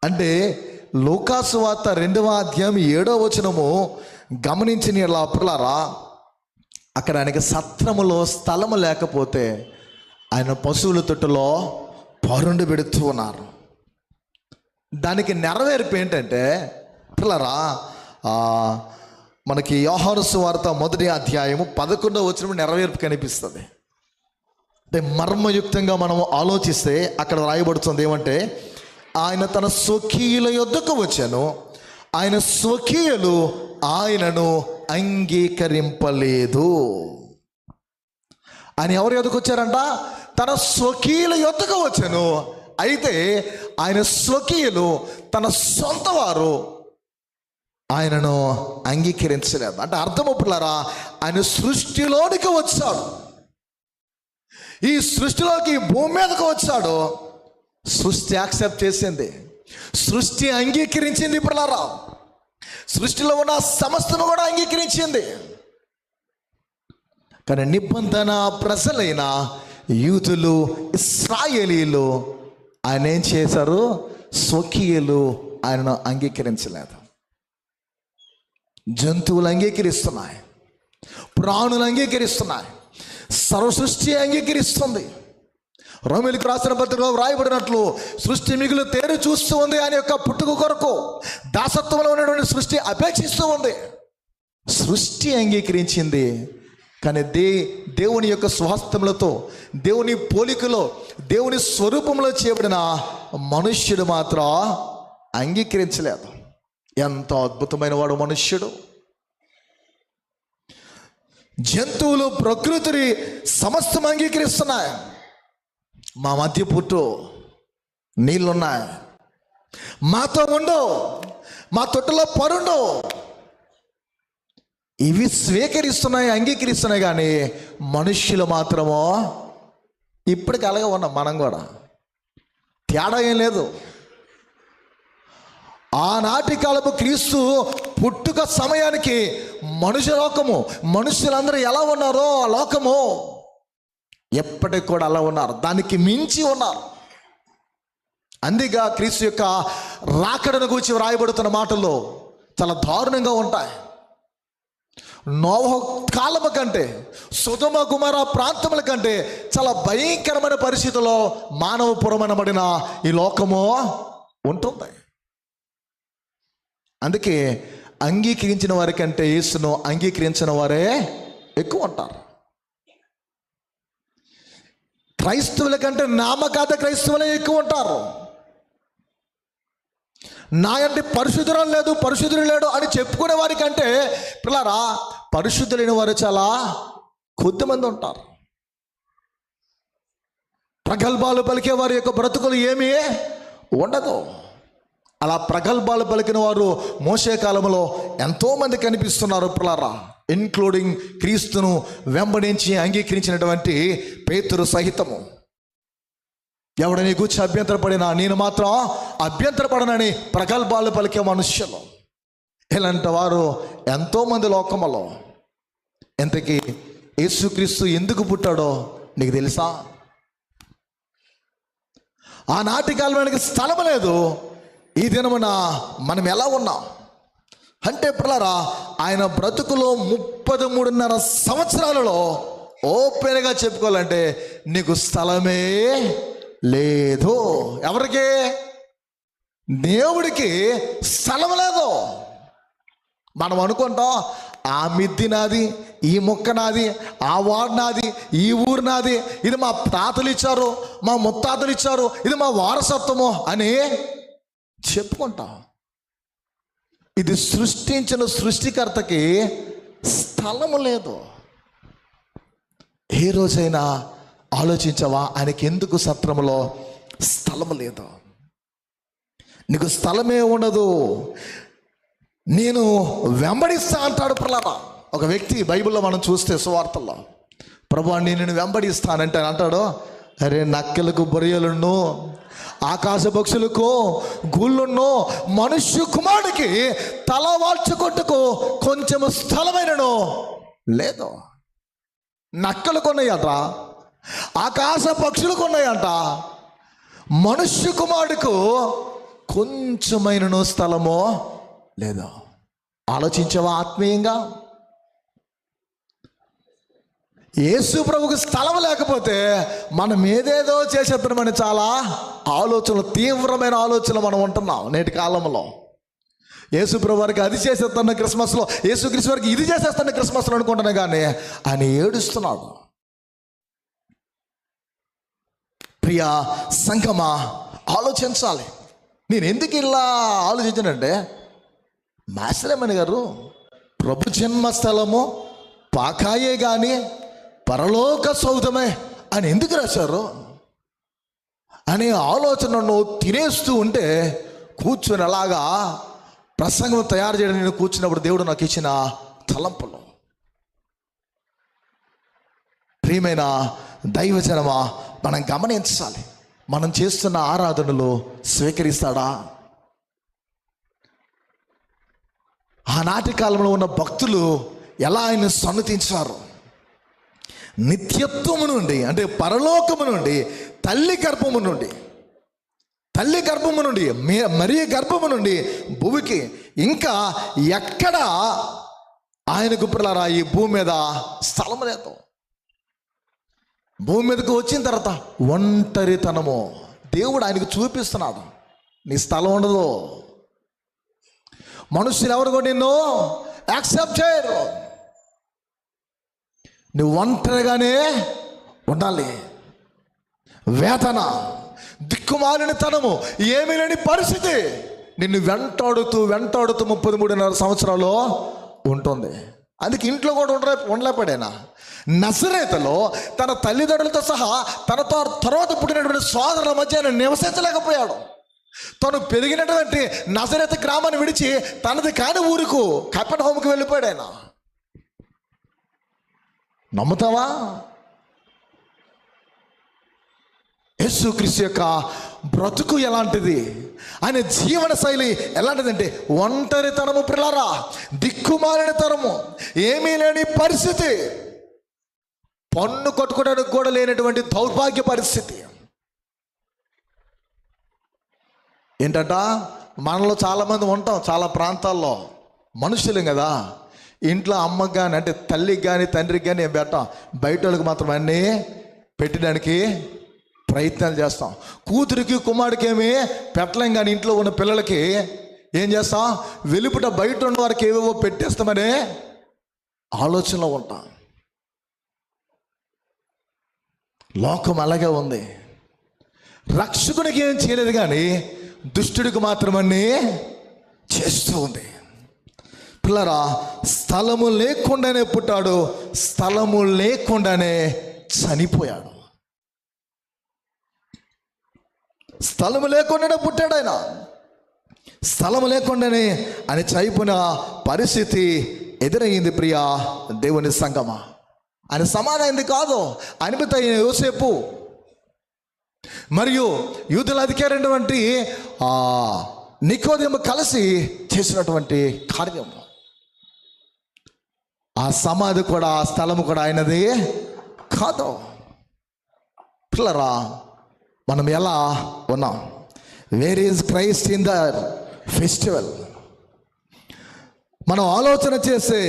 Speaker 1: అంటే లూకాసు వార్త 2వ అధ్యాయం 7వ వచనము గమనించిన ఇలా ప్రియులారా, అక్కడ ఆయనకి సత్రములో స్థలము లేకపోతే ఆయన పశువుల తొట్టులో పరుండి పెడుతూ ఉన్నారు. దానికి నెరవేర్పు ఏంటంటే ప్రియులారా, మనకి యోహాను సువార్త 1వ అధ్యాయము 11వ వచనం నెరవేర్పు కనిపిస్తుంది. అంటే మర్మయుక్తంగా మనం ఆలోచిస్తే అక్కడ రాయబడుతుంది ఏమంటే, ఆయన తన స్వకీయుల యొద్దకు వచ్చాను, ఆయన స్వకీయులు ఆయనను అంగీకరింపలేదు. ఆయన ఎవరి యొద్దకు వచ్చారంట? తన స్వకీయుల యొద్దకు వచ్చాను, అయితే ఆయన స్వకీయులు తన సొంత వారు ఆయనను అంగీకరించలేదు. అంటే అర్థము పిల్లరా, ఆయన సృష్టిలోనికి వచ్చాడు, ఈ సృష్టిలోకి భూమి మీదకు వచ్చాడు. సృష్టి యాక్సెప్ట్ చేసింది, సృష్టి అంగీకరించింది పిల్లరా, సృష్టిలో ఉన్న సమస్తను కూడా అంగీకరించింది. కానీ నిబంధన ప్రజలైన యూదులు, ఇశ్రాయేలీలు ఆయన ఏం చేశారు? స్వకీయులు ఆయనను అంగీకరించలేదు. జంతువులు అంగీకరిస్తున్నాయి, ప్రాణులు అంగీకరిస్తున్నాయి, సర్వసృష్టి అంగీకరిస్తుంది. రోమీయులకు రాసిన పత్రికలో వ్రాయబడినట్లు సృష్టి మిగులు తేరు చూస్తూ ఉంది, ఆయన యొక్క పుట్టుక కొరకు. దాసత్వంలో ఉన్నటువంటి సృష్టి అపేక్షిస్తూ ఉంది. సృష్టి అంగీకరించింది, కానీ దేవుని యొక్క స్వాస్థ్యములతో, దేవుని పోలికలో, దేవుని స్వరూపంలో చేయబడిన మనుష్యుడు మాత్రం అంగీకరించలేదు. ఎంత అద్భుతమైన వాడు మనుష్యుడు! జంతువులు, ప్రకృతిని సమస్తం అంగీకరిస్తున్నాయి. మా మధ్య పుట్టు, నీళ్ళున్నాయి, మాతో ఉండు, మా తొట్టులో పరుండు, ఇవి స్వీకరిస్తున్నాయి, అంగీకరిస్తున్నాయి. కానీ మనుష్యులు మాత్రమో ఇప్పటికి అలాగే ఉన్నాం. మనం కూడా తేడా ఏం లేదు. ఆనాటి కాలపు క్రీస్తు పుట్టుక సమయానికి మనుష్య లోకము, మనుషులందరూ ఎలా ఉన్నారో ఆ లోకము ఎప్పటికి కూడా అలా ఉన్నారు, దానికి మించి ఉన్నారు. అందుగా క్రీస్తు యొక్క రాకడను గురించి వ్రాయబడుతున్న మాటల్లో చాలా దారుణంగా ఉంటాయి. నోవహు కాలము కంటే, సొదొమ గుమొర్రా ప్రాంతముల కంటే చాలా భయంకరమైన పరిస్థితుల్లో మానవపురమనబడిన ఈ లోకము ఉంటుంది. అందుకే అంగీకరించిన వారి కంటే యేసును అంగీకరించిన వారే ఎక్కువ ఉంటారు. క్రైస్తవుల కంటే నామకార్థ క్రైస్తవులే ఎక్కువ ఉంటారు. నా అంటే పరిశుద్ధుడు లేదు, పరిశుద్ధుడు లేడు అని చెప్పుకునే వారి కంటే పిల్లరా పరిశుద్ధులైన వారు చాలా కొద్దిమంది ఉంటారు. ప్రగల్భాలు పలికే వారి యొక్క బ్రతుకులు ఏమీ ఉండదు. అలా ప్రగల్భాలు పలికిన వారు మోషే కాలంలో ఎంతోమంది కనిపిస్తున్నారు పిల్లరా, ఇన్క్లూడింగ్ క్రీస్తును వెంబడించి అంగీకరించినటువంటి పేతురు సహితము. ఎవడని కూర్చి అభ్యంతరపడినా నేను మాత్రం అభ్యంతరపడనని ప్రగల్భాలు పలికే మనుష్యులు. ఇలాంటి వారు ఎంతోమంది లోకములో. ఇంతకీ యేసుక్రీస్తు ఎందుకు పుట్టాడో నీకు తెలుసా? ఆనాటి కాలానికి స్థలం లేదు. ఈ దినమున మనం ఎలా ఉన్నాం అంటే పిల్లరా, ఆయన బ్రతుకులో 33.5 సంవత్సరాలలో ఓపెన్గా చెప్పుకోవాలంటే నీకు స్థలమే లేదు. ఎవరికి? దేవుడికి స్థలం లేదు. మనం అనుకుంటాం ఆ మిద్ది నాది, ఈ మొక్క నాది, ఆ వార్డు నాది, ఈ ఊరు నాది, ఇది మా తాతలు ఇచ్చారు, మా ముత్తాతలు ఇచ్చారు, ఇది మా వారసత్వము అని చెప్పుకుంటాం. ఇది సృష్టించిన సృష్టికర్తకి స్థలము లేదు. ఏ రోజైనా ఆలోచించావా? ఆయనకి ఎందుకు సత్రములో స్థలము లేదు? నీకు స్థలమే ఉండదు, నేను వెంబడిస్తా అంటాడు పిల్లరా. ఒక వ్యక్తి బైబిల్లో మనం చూస్తే సువార్తల్లో, ప్రభువా నేను వెంబడిస్తానంటే అంటాడు, అరే నక్కలకు బొరియలును ఆకాశ పక్షులకు గూళ్ళున్నో మనుష్య కుమారుడికి తల వాల్చుకొట్టుకు కొంచెం స్థలమైనను లేదు. నక్కలకు ఉన్నాయంట, ఆకాశ పక్షులకు ఉన్నాయంట, మనుష్య కుమారుడికు కొంచెమైనను స్థలమో లేదు. ఆలోచించవా ఆత్మీయంగా? యేసు ప్రభుకు స్థలం లేకపోతే మనం ఏదేదో చేసేద్దామని చాలా ఆలోచనలు, తీవ్రమైన ఆలోచనలు మనం ఉంటున్నాం నేటి కాలంలో. యేసు ప్రభు వారికి అది చేసేస్తాను క్రిస్మస్లో, యేసుక్రీస్తు వారికి ఇది చేసేస్తాను క్రిస్మస్లో అనుకుంటున్నా, కానీ ఆయన ఏడుస్తున్నాడు. ప్రియా సంగమా, ఆలోచించాలి. నేను ఎందుకు ఇలా ఆలోచించానంటే, మాస్టరేమని గారు ప్రభు జన్మస్థలము పాకాయే కానీ పరలోక సౌధమే అని ఎందుకు రాశారు అనే ఆలోచనను తినేస్తూ ఉంటే, కూర్చొని అలాగా ప్రసంగం తయారు చేయడం నేను కూర్చున్నప్పుడు దేవుడు నాకు ఇచ్చిన తలంపులు. ప్రియమైన దైవజనమా, మనం గమనించాలి, మనం చేస్తున్న ఆరాధనలు స్వీకరిస్తాడా? ఆనాటి కాలంలో ఉన్న భక్తులు ఎలా ఆయన సన్నతించారు. నిత్యత్వము నుండి, అంటే పరలోకము నుండి, తల్లి గర్భము నుండి మరియ గర్భము నుండి భూమికి ఇంకా ఎక్కడ ఆయనకు పిల్లరా ఈ భూమి మీద స్థలం లేదు. భూమి మీదకు వచ్చిన తర్వాత ఒంటరితనము దేవుడు ఆయనకు చూపిస్తున్నాడు. నీ స్థలం ఉండదు, మనుషులు ఎవరు కూడా నిన్ను యాక్సెప్ట్ చేయరు, నువ్వు ఒంటరిగానే ఉండాలి. వేదన, దిక్కుమాలిన తనము, ఏమీ లేని పరిస్థితి నిన్ను వెంటాడుతూ 33.5 సంవత్సరాలు ఉంటుంది. అందుకే ఇంట్లో కూడా ఉండలేకపోయానా. నజరేతులో తన తల్లిదండ్రులతో సహా తనతో తర్వాత పుట్టినటువంటి సోదరుల మధ్య ఆయన నివసించలేకపోయాడు. తను పెరిగినటువంటి నజరేతు గ్రామాన్ని విడిచి తనది కాని ఊరుకు కపెర్నహూముకు వెళ్ళిపోయాడు ఆయన. నమ్ముతావా? యేసుక్రీస్తు యొక్క బ్రతుకు ఎలాంటిది, ఆయన జీవన శైలి ఎలాంటిదంటే ఒంటరితనము, పిల్లరా దిక్కుమాలిన తనము, ఏమీ లేని పరిస్థితి, పన్ను కొట్టుకోవడానికి కూడా లేనటువంటి దౌర్భాగ్య పరిస్థితి. ఏంటంట, మనలో చాలామంది ఉంటాం, చాలా ప్రాంతాల్లో మనుషులు కదా, ఇంట్లో అమ్మకి కానీ అంటే తల్లికి కానీ తండ్రికి కానీ ఏం పెట్టాం, బయట వాళ్ళకి మాత్రం అన్నీ పెట్టడానికి ప్రయత్నాలు చేస్తాం. కూతురికి కుమారుడికి ఏమి పెట్టలేం, కానీ ఇంట్లో ఉన్న పిల్లలకి ఏం చేస్తాం, వెలుపుట బయట ఉన్న వారికి ఏవేవో పెట్టేస్తామనే ఆలోచనలో ఉంటాం. లోకం అలాగే ఉంది. రక్షకుడికి ఏం చేయలేదు, కానీ దుష్టుడికి మాత్రమన్నీ చేస్తూ ఉంది. పిల్లరా, స్థలము లేకుండానే పుట్టాడు, స్థలము లేకుండానే చనిపోయాడు. స్థలము లేకుండానే పుట్టాడు ఆయన, స్థలము లేకుండానే ఆయన చనిపోయిన పరిస్థితి ఎదురయ్యింది. ప్రియా దేవుని సంగమా, ఆయన సమానమైంది కాదు. అనిపిత యోసేపు మరియు యూదుల అధికారైనటువంటి నికోదేము కలిసి చేసినటువంటి కార్యము. ఆ సమాధి కూడా, ఆ స్థలము కూడా ఆయనది కాదు. పిల్లరా, మనం ఎలా ఉన్నాం? Where is Christ in the festival? మనం ఆలోచన చేస్తే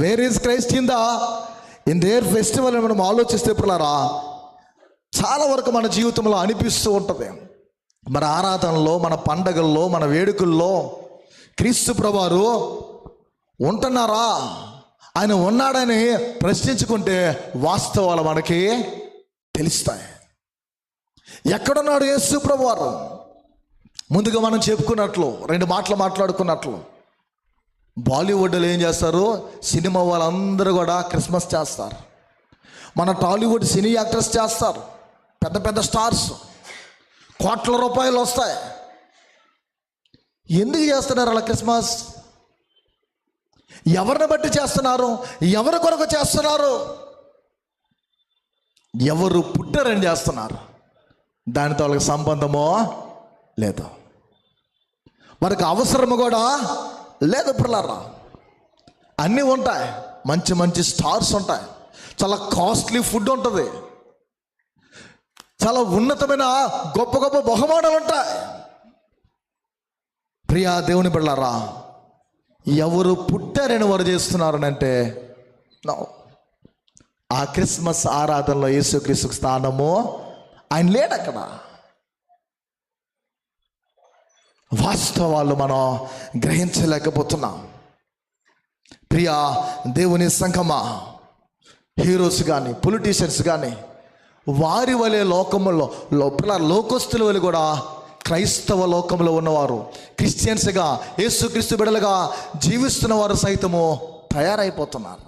Speaker 1: where is Christ in there festival అని మనం ఆలోచిస్తే పిల్లరా, చాలా వరకు మన జీవితంలో అనిపిస్తూ ఉంటుంది. మన ఆరాధనలో, మన పండగల్లో, మన వేడుకల్లో క్రీస్తు ప్రభువారు ఉంటున్నారా, ఆయన ఉన్నాడని ప్రశ్నించుకుంటే వాస్తవాలు మనకి తెలుస్తాయి. ఎక్కడున్నాడు యేసు ప్రభువారు? ముందుగా మనం చెప్పుకున్నట్లు, 2 మాటలు మాట్లాడుకున్నట్లు, బాలీవుడ్లో ఏం చేస్తారు, సినిమా వాళ్ళందరూ కూడా క్రిస్మస్ చేస్తారు. మన టాలీవుడ్ సినీ యాక్టర్స్ చేస్తారు, పెద్ద పెద్ద స్టార్స్, కోట్ల రూపాయలు వస్తాయి. ఎందుకు చేస్తున్నారు అలా క్రిస్మస్? ఎవరిని బట్టి చేస్తున్నారు? ఎవరి కొరకు చేస్తున్నారు? ఎవరు పుట్టారని చేస్తున్నారు. దానితో వాళ్ళకి సంబంధమో లేదు, మనకు అవసరము కూడా లేదు. పిల్లరా, అన్నీ ఉంటాయి, మంచి మంచి స్టార్స్ ఉంటాయి, చాలా కాస్ట్లీ ఫుడ్ ఉంటుంది, చాలా ఉన్నతమైన గొప్ప గొప్ప బహుమానాలు ఉంటాయి. ప్రియా దేవుని బిడ్డలారా, ఎవరు పుట్టారని వారు చేస్తున్నారనంటే ఆ క్రిస్మస్ ఆరాధనలో యేసుక్రీస్తుకు స్థానము ఆయన లేడు అక్కడ. వాస్తవాలు మనం గ్రహించలేకపోతున్నాం. ప్రియా దేవుని సంఘమా, హీరోస్ కానీ పొలిటీషియన్స్ కానీ వారి వలె లోకములో లోకస్తుల వలె కూడా క్రైస్తవ లోకంలో ఉన్నవారు, క్రిస్టియన్స్గా యేసుక్రీస్తు బిడ్డలుగా జీవిస్తున్న వారు సైతము తయారైపోతున్నారు.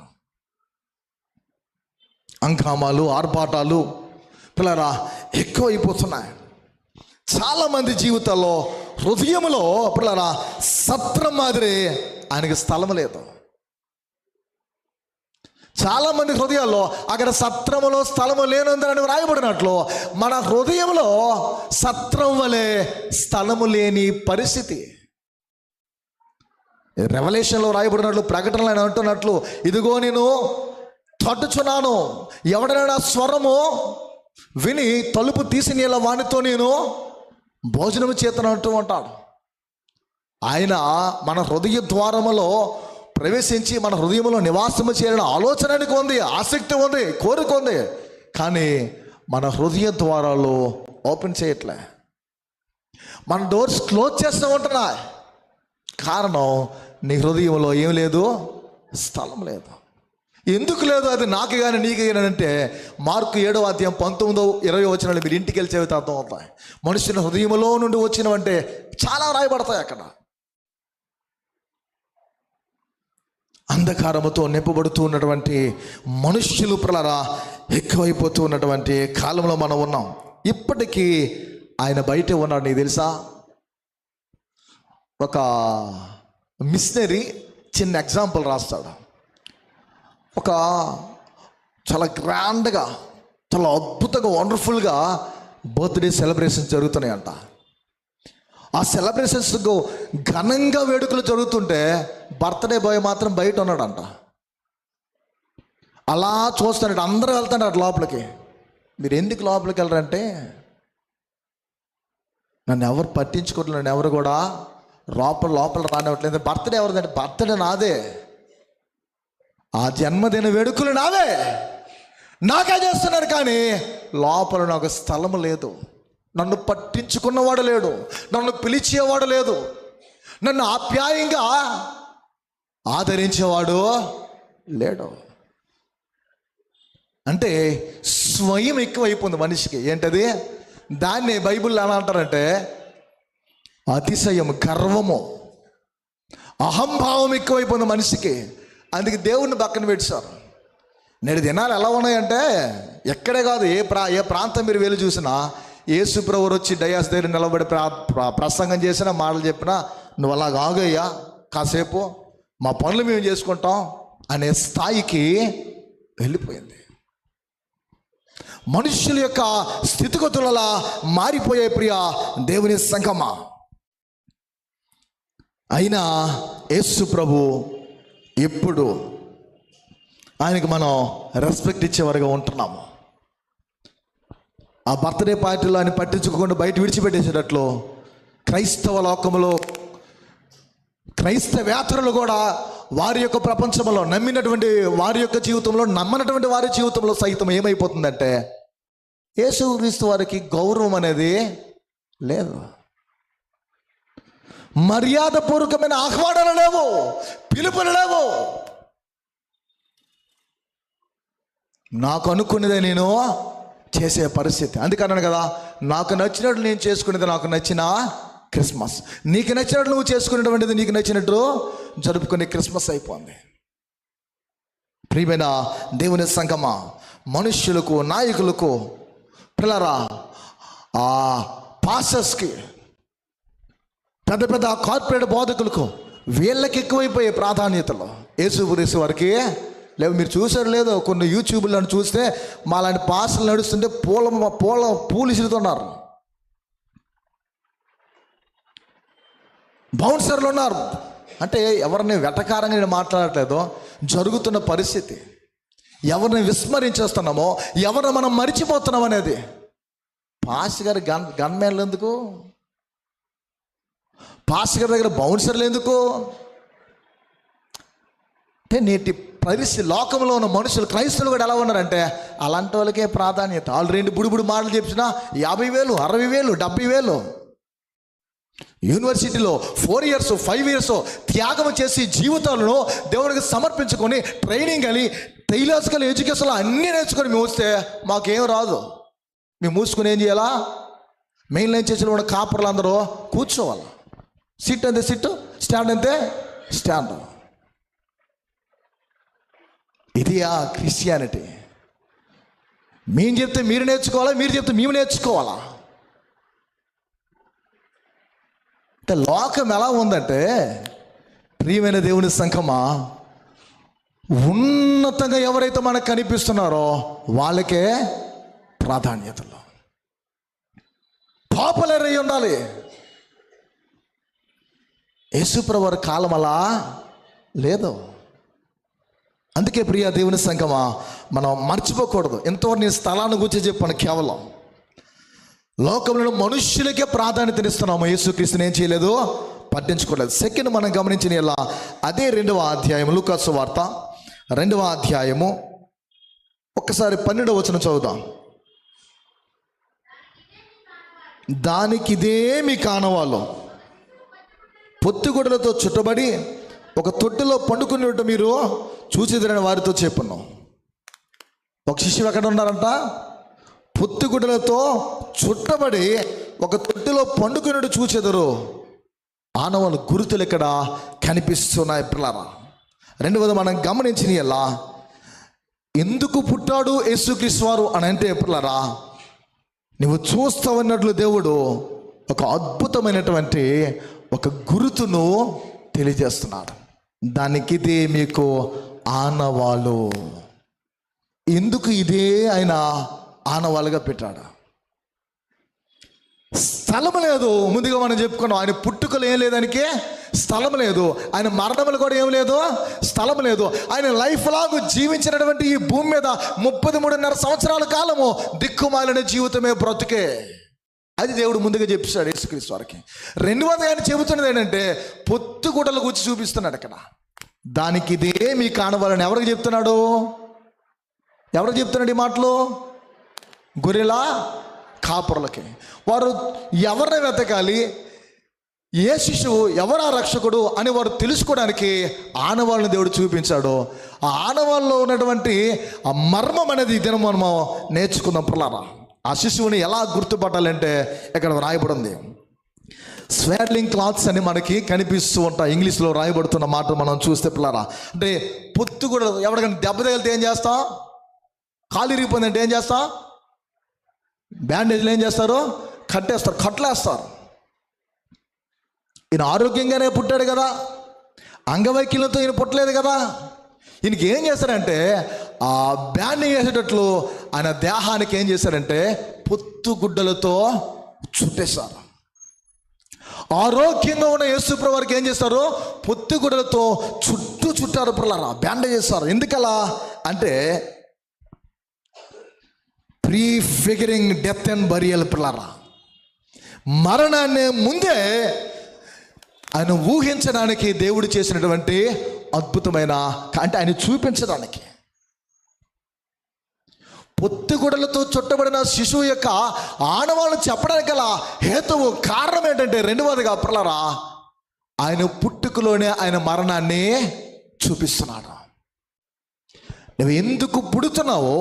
Speaker 1: అంకామాలు, ఆర్భాటాలు పిల్లరా ఎక్కువైపోతున్నాయి. చాలామంది జీవితాల్లో హృదయంలో పిల్లరా సత్రం మాదిరి ఆయనకి స్థలం లేదు. చాలామంది హృదయాల్లో అక్కడ సత్రములో స్థలము లేనందని రాయబడినట్లు మన హృదయంలో సత్రం వలె స్థలము లేని పరిస్థితి. రెవల్యూషన్లో రాయబడినట్లు, ప్రకటనలో ఆయన అంటున్నట్లు, ఇదిగో నేను తట్టుచున్నాను, ఎవడైనా స్వరము విని తలుపు తీసి నీళ్ళ వానితో నేను భోజనము చేతనంటూ ఉంటాడు. ఆయన మన హృదయ ద్వారములో ప్రవేశించి మన హృదయంలో నివాసము చేయాలని ఆలోచనకి ఉంది, ఆసక్తి ఉంది, కోరిక ఉంది. కానీ మన హృదయ ద్వారాలు ఓపెన్ చేయట్లే, మన డోర్స్ క్లోజ్ చేస్తూ ఉంటున్నాయి. కారణం నీ హృదయంలో ఏం లేదు, స్థలం లేదు. ఎందుకు లేదు? అది నాకు కానీ నీకు కానీ అంటే మార్కు 7వ అధ్యాయం 19-20 వచనాలు మీరు ఇంటికి వెళ్ళి చదివితే అర్థం అవుతాయి. మనుషుల హృదయంలో నుండి వచ్చినవంటే చాలా రాయబడతాయి. అక్కడ అంధకారముతో నింపబడుతూ ఉన్నటువంటి మనుష్యులు ప్రలరా ఎక్కువైపోతూ ఉన్నటువంటి కాలంలో మనం ఉన్నాం. ఇప్పటికీ ఆయన బయటే ఉన్నాడు. నీకు తెలుసా? ఒక మిషనరీ చిన్న ఎగ్జాంపుల్ రాస్తాడు. ఒక చాలా గ్రాండ్గా, చాలా అద్భుతంగా, వండర్ఫుల్గా బర్త్డే సెలబ్రేషన్స్ జరుగుతున్నాయంట. ఆ సెలబ్రేషన్స్ ఘనంగా వేడుకలు జరుగుతుంటే బర్త్డే బాయ్ మాత్రం బయట ఉన్నాడంట. అలా చూస్తాడు, అందరూ వెళ్తాడు లోపలికి. మీరు ఎందుకు లోపలికి వెళ్ళరంటే, నన్ను ఎవరు పట్టించుకోవట్లేదు, నన్ను ఎవరు కూడా లోపల రానివ్వట్లేదు. బర్త్డే ఎవరిదంటే, బర్త్డే నాదే, ఆ జన్మదిన వేడుకలు నావే, నాకే చేస్తున్నారు. కానీ లోపల నాకు స్థలము లేదు, నన్ను పట్టించుకున్నవాడు లేడు, నన్ను పిలిచేవాడు లేదు, నన్ను ఆప్యాయంగా ఆదరించేవాడు లేడు. అంటే స్వయం ఎక్కువైపోయింది మనిషికి. ఏంటది? దాన్ని బైబిల్లో ఎలా అంటారంటే అతిశయం, గర్వము, అహంభావం ఎక్కువైపోయింది మనిషికి. అందుకే దేవుణ్ణి పక్కన పెట్టారు. నేడు దినాలు ఎలా ఉన్నాయంటే ఎక్కడే కాదు, ఏ ప్రాంతం మీరు వెళ్ళి చూసినా యేసు ప్రభువు వచ్చి డయాస్ దగ్గర నిలబడి ప్రసంగం చేసినా, మాటలు చెప్పినా, నువ్వు అలా కాగయ్యా, కాసేపు మా పనులు మేము చేసుకుంటాం అనే స్థాయికి వెళ్ళిపోయింది. మనుషుల యొక్క స్థితిగతులలా మారిపోయే ప్రియ దేవుని సంఘమా. అయినా యేసు ప్రభు ఎప్పుడు ఆయనకి మనం రెస్పెక్ట్ ఇచ్చేవారుగా ఉంటున్నాము. ఆ బర్త్డే పార్టీలో ఆయన పట్టించుకోకుండా బయట విడిచిపెట్టేసేటట్లు క్రైస్తవ లోకంలో క్రైస్తవేతరులు కూడా వారి యొక్క ప్రపంచంలో నమ్మినటువంటి వారి యొక్క జీవితంలో, నమ్మనటువంటి వారి జీవితంలో సైతం ఏమైపోతుందంటే యేసుక్రీస్తు వారికి గౌరవం అనేది లేదు, మర్యాదపూర్వకమైన ఆహ్వానాలు లేవు, పిలుపులు లేవు. నాకు అనుకునేదే నేను చేసే పరిస్థితి. అందుకన్నాను కదా, నాకు నచ్చినట్లు నేను చేసుకునేది నాకు నచ్చిన క్రిస్మస్, నీకు నచ్చినట్లు నువ్వు చేసుకునేటువంటిది నీకు నచ్చినట్టు జరుపుకునే క్రిస్మస్ అయిపోయింది. ప్రియమైన దేవుని సంగమా, మనుష్యులకు, నాయకులకు, పిల్లరా, ఆ పాస్టర్స్కి, పెద్ద పెద్ద కార్పొరేట్ బోధకులకు, వీళ్ళకి ఎక్కువైపోయే ప్రాధాన్యతలు యేసుక్రీస్తు వారికి లేవు. మీరు చూసారు లేదో, కొన్ని యూట్యూబ్లో చూస్తే మాలాంటి పాస్టర్లు నడుస్తుంటే పూలు ఇసురుతున్నారు, బౌన్సర్లు ఉన్నారు. అంటే ఎవరిని వెటకారంగా నేను మాట్లాడట్లేదు, జరుగుతున్న పరిస్థితి. ఎవరిని విస్మరించేస్తున్నామో, ఎవరిని మనం మరిచిపోతున్నాం అనేది. పాస్టర్ గారి గన్మెన్లు ఎందుకు? పాస్టర్ గారి దగ్గర బౌన్సర్లు ఎందుకు? అంటే నేటి పరిస్థితి, లోకంలో ఉన్న మనుషులు, క్రైస్తవులు కూడా ఎలా ఉన్నారంటే అలాంటి వాళ్ళకే ప్రాధాన్యత. వాళ్ళు 2 బుడిబుడి మాటలు చెప్పినా 50,000, 60,000, 70,000. యూనివర్సిటీలో 4 years 5 years త్యాగం చేసి జీవితాలను దేవునికి సమర్పించుకొని ట్రైనింగ్ అని థియలాజికల్ ఎడ్యుకేషన్లో అన్నీ నేర్చుకొని మేము వస్తే మాకేం రాదు. మేము మూసుకొని ఏం చేయాలా? మెయిన్ లైన్ చేసిన కూడా కాపర్లు అందరూ కూర్చోవాలి. సిట్ అంతే సిట్, స్టాండ్ అంతే స్టాండ్. ఇది ఆ క్రిస్టియానిటీ. మేము చెప్తే మీరు నేర్చుకోవాలా, మీరు చెప్తే మేము నేర్చుకోవాలా? అంటే లోకం ఎలా ఉందంటే, ప్రియమైన దేవుని సంఘమా, ఉన్నతంగా ఎవరైతే మనకు కనిపిస్తున్నారో వాళ్ళకే ప్రాధాన్యతలు, పాపులర్ అయి ఉండాలి. యేసుప్రభు వారి కాలం అలా లేదు. అందుకే ప్రియ దేవుని సంఘమా, మనం మర్చిపోకూడదు. ఎంతవరకు నేను స్థలాన్ని గురించి చెప్పాను, కేవలం లోకంలో మనుష్యులకే ప్రాధాన్యతనిస్తున్నాము. యేసుక్రీస్తుని ఏం చేయలేదు, పట్టించుకోలేదు. సెకండ్ మనం గమనించిన ఇలా అదే 2వ అధ్యాయం, లూకా సువార్త 2వ అధ్యాయము ఒక్కసారి 12వ వచనం చదువుదాం. దానికిదేమి కానవాళ్ళు పొత్తిగుడ్డలతో చుట్టబడి ఒక తొట్టిలో పండుకున్నట్టు మీరు చూసిదరని వారితో చెప్పును. ఒక శిష్యుడు ఎక్కడ ఉన్నారంట? పొత్తిగుడ్డలతో చుట్టబడి ఒక తొట్టిలో పండుకున్నట్టు చూచెదరు. ఆనవాళ్ళు గుర్తులు ఇక్కడ కనిపిస్తున్నాయి పిల్లరా. 2వది మనం గమనించిన ఎలా ఎందుకు పుట్టాడు యేసుక్రీస్తు వారు అని అంటే పిల్లరా, నువ్వు చూస్తావన్నట్లు దేవుడు ఒక అద్భుతమైనటువంటి ఒక గుర్తును తెలియజేస్తున్నాడు. దానికి ఇదే మీకు ఆనవాళ్ళు. ఎందుకు ఇదే ఆయన ఆనవాళ్ళుగా పెట్టాడు? స్థలం లేదు. ముందుగా మనం చెప్పుకున్నాం, ఆయన పుట్టుకలు ఏం లేదానికి స్థలం లేదు, ఆయన మరణములు కూడా ఏం లేదు, స్థలం లేదు. ఆయన లైఫ్ లాంగ్ జీవించినటువంటి ఈ భూమి మీద 33.5 సంవత్సరాల కాలము దిక్కుమాలిన జీవితమే బ్రతుకే. అది దేవుడు ముందుగా చెప్పాడు యేసుక్రీస్తు వారికి. 2వది ఆయన చెబుతున్నది ఏంటంటే పొత్తిగుడ్డల గురించి చూపిస్తున్నాడు అక్కడ. దానికి ఇదే మీ కానవాలని ఎవరికి చెప్తున్నాడు? ఎవరికి చెప్తున్నాడు ఈ మాటలు? గొర్రెల కాపురులకి. వారు ఎవరిని వెతకాలి, ఏ శిశువు, ఎవరా రక్షకుడు అని వారు తెలుసుకోవడానికి ఆనవాళ్ళని దేవుడు చూపించాడు. ఆ ఆనవాళ్ళలో ఉన్నటువంటి ఆ మర్మం అనేది దినం మనము నేర్చుకుందాం పిల్లరా. ఆ శిశువుని ఎలా గుర్తుపట్టాలంటే ఇక్కడ రాయబడి ఉంది. స్వాడ్లింగ్ క్లాత్స్ అని మనకి కనిపిస్తూ ఉంటాయి. ఇంగ్లీష్లో రాయబడుతున్న మాట మనం చూస్తే పిల్లరా, అంటే పొత్తు కూడా ఎవరికైనా దెబ్బ తగిలితే ఏం చేస్తాం? కాలు ఇరిగిపోయిందంటే ఏం చేస్తాం? బ్యాండేజ్లు ఏం చేస్తారు? కట్టేస్తారు, కట్లేస్తారు. ఈయన ఆరోగ్యంగానే పుట్టాడు కదా, అంగవైకల్యంతో ఈయన పుట్టలేదు కదా. ఈయనకి ఏం చేశారంటే ఆ బ్యాండింగ్ వేసేటట్లు ఆయన దేహానికి ఏం చేశారంటే పొత్తుగుడ్డలతో చుట్టేశారు. ఆరోగ్యంగా ఉన్న యేసుప్రభు వారికి ఏం చేస్తారు? పొత్తుగుడ్డలతో చుట్టారు పిల్లరా, బ్యాండేజ్ చేస్తారు. ఎందుకలా అంటే ప్రీఫిగరింగ్ డెత్ అండ్ బరియల్ పిల్లరా, మరణాన్ని ముందే ఆయన ఊహించడానికి దేవుడు చేసినటువంటి అద్భుతమైన, అంటే ఆయన చూపించడానికి. పొత్తిగుడ్డలతో చుట్టబడిన శిశువు యొక్క ఆనవాళ్ళు చెప్పడానికి గల హేతువు, కారణం ఏంటంటే 2వదిగా పిల్లరా, ఆయన పుట్టుకలోనే ఆయన మరణాన్ని చూపిస్తున్నాడు. నువ్వు ఎందుకు పుడుతున్నావో,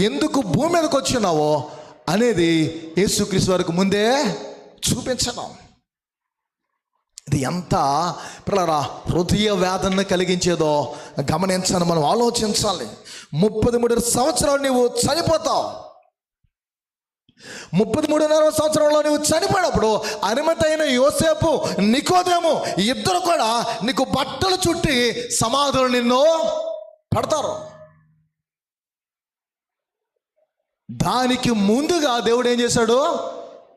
Speaker 1: ఎందుకు భూమి మీదకి వచ్చినావో అనేది యేసుక్రీస్తు వారికి ముందే చూపించడం. ఇది ఎంత పిల్లరా హృదయ వేదన కలిగించేదో గమనించాలి, మనం ఆలోచించాలి. 33 సంవత్సరాలు నీవు చనిపోతావు. 33.5 సంవత్సరంలో నువ్వు చనిపోయినప్పుడు అరిమతైన యోసేపు, నికోదేము ఇద్దరు కూడా నీకు బట్టలు చుట్టి సమాధులు నిన్ను పడతారు. దానికి ముందుగా దేవుడు ఏం చేశాడు?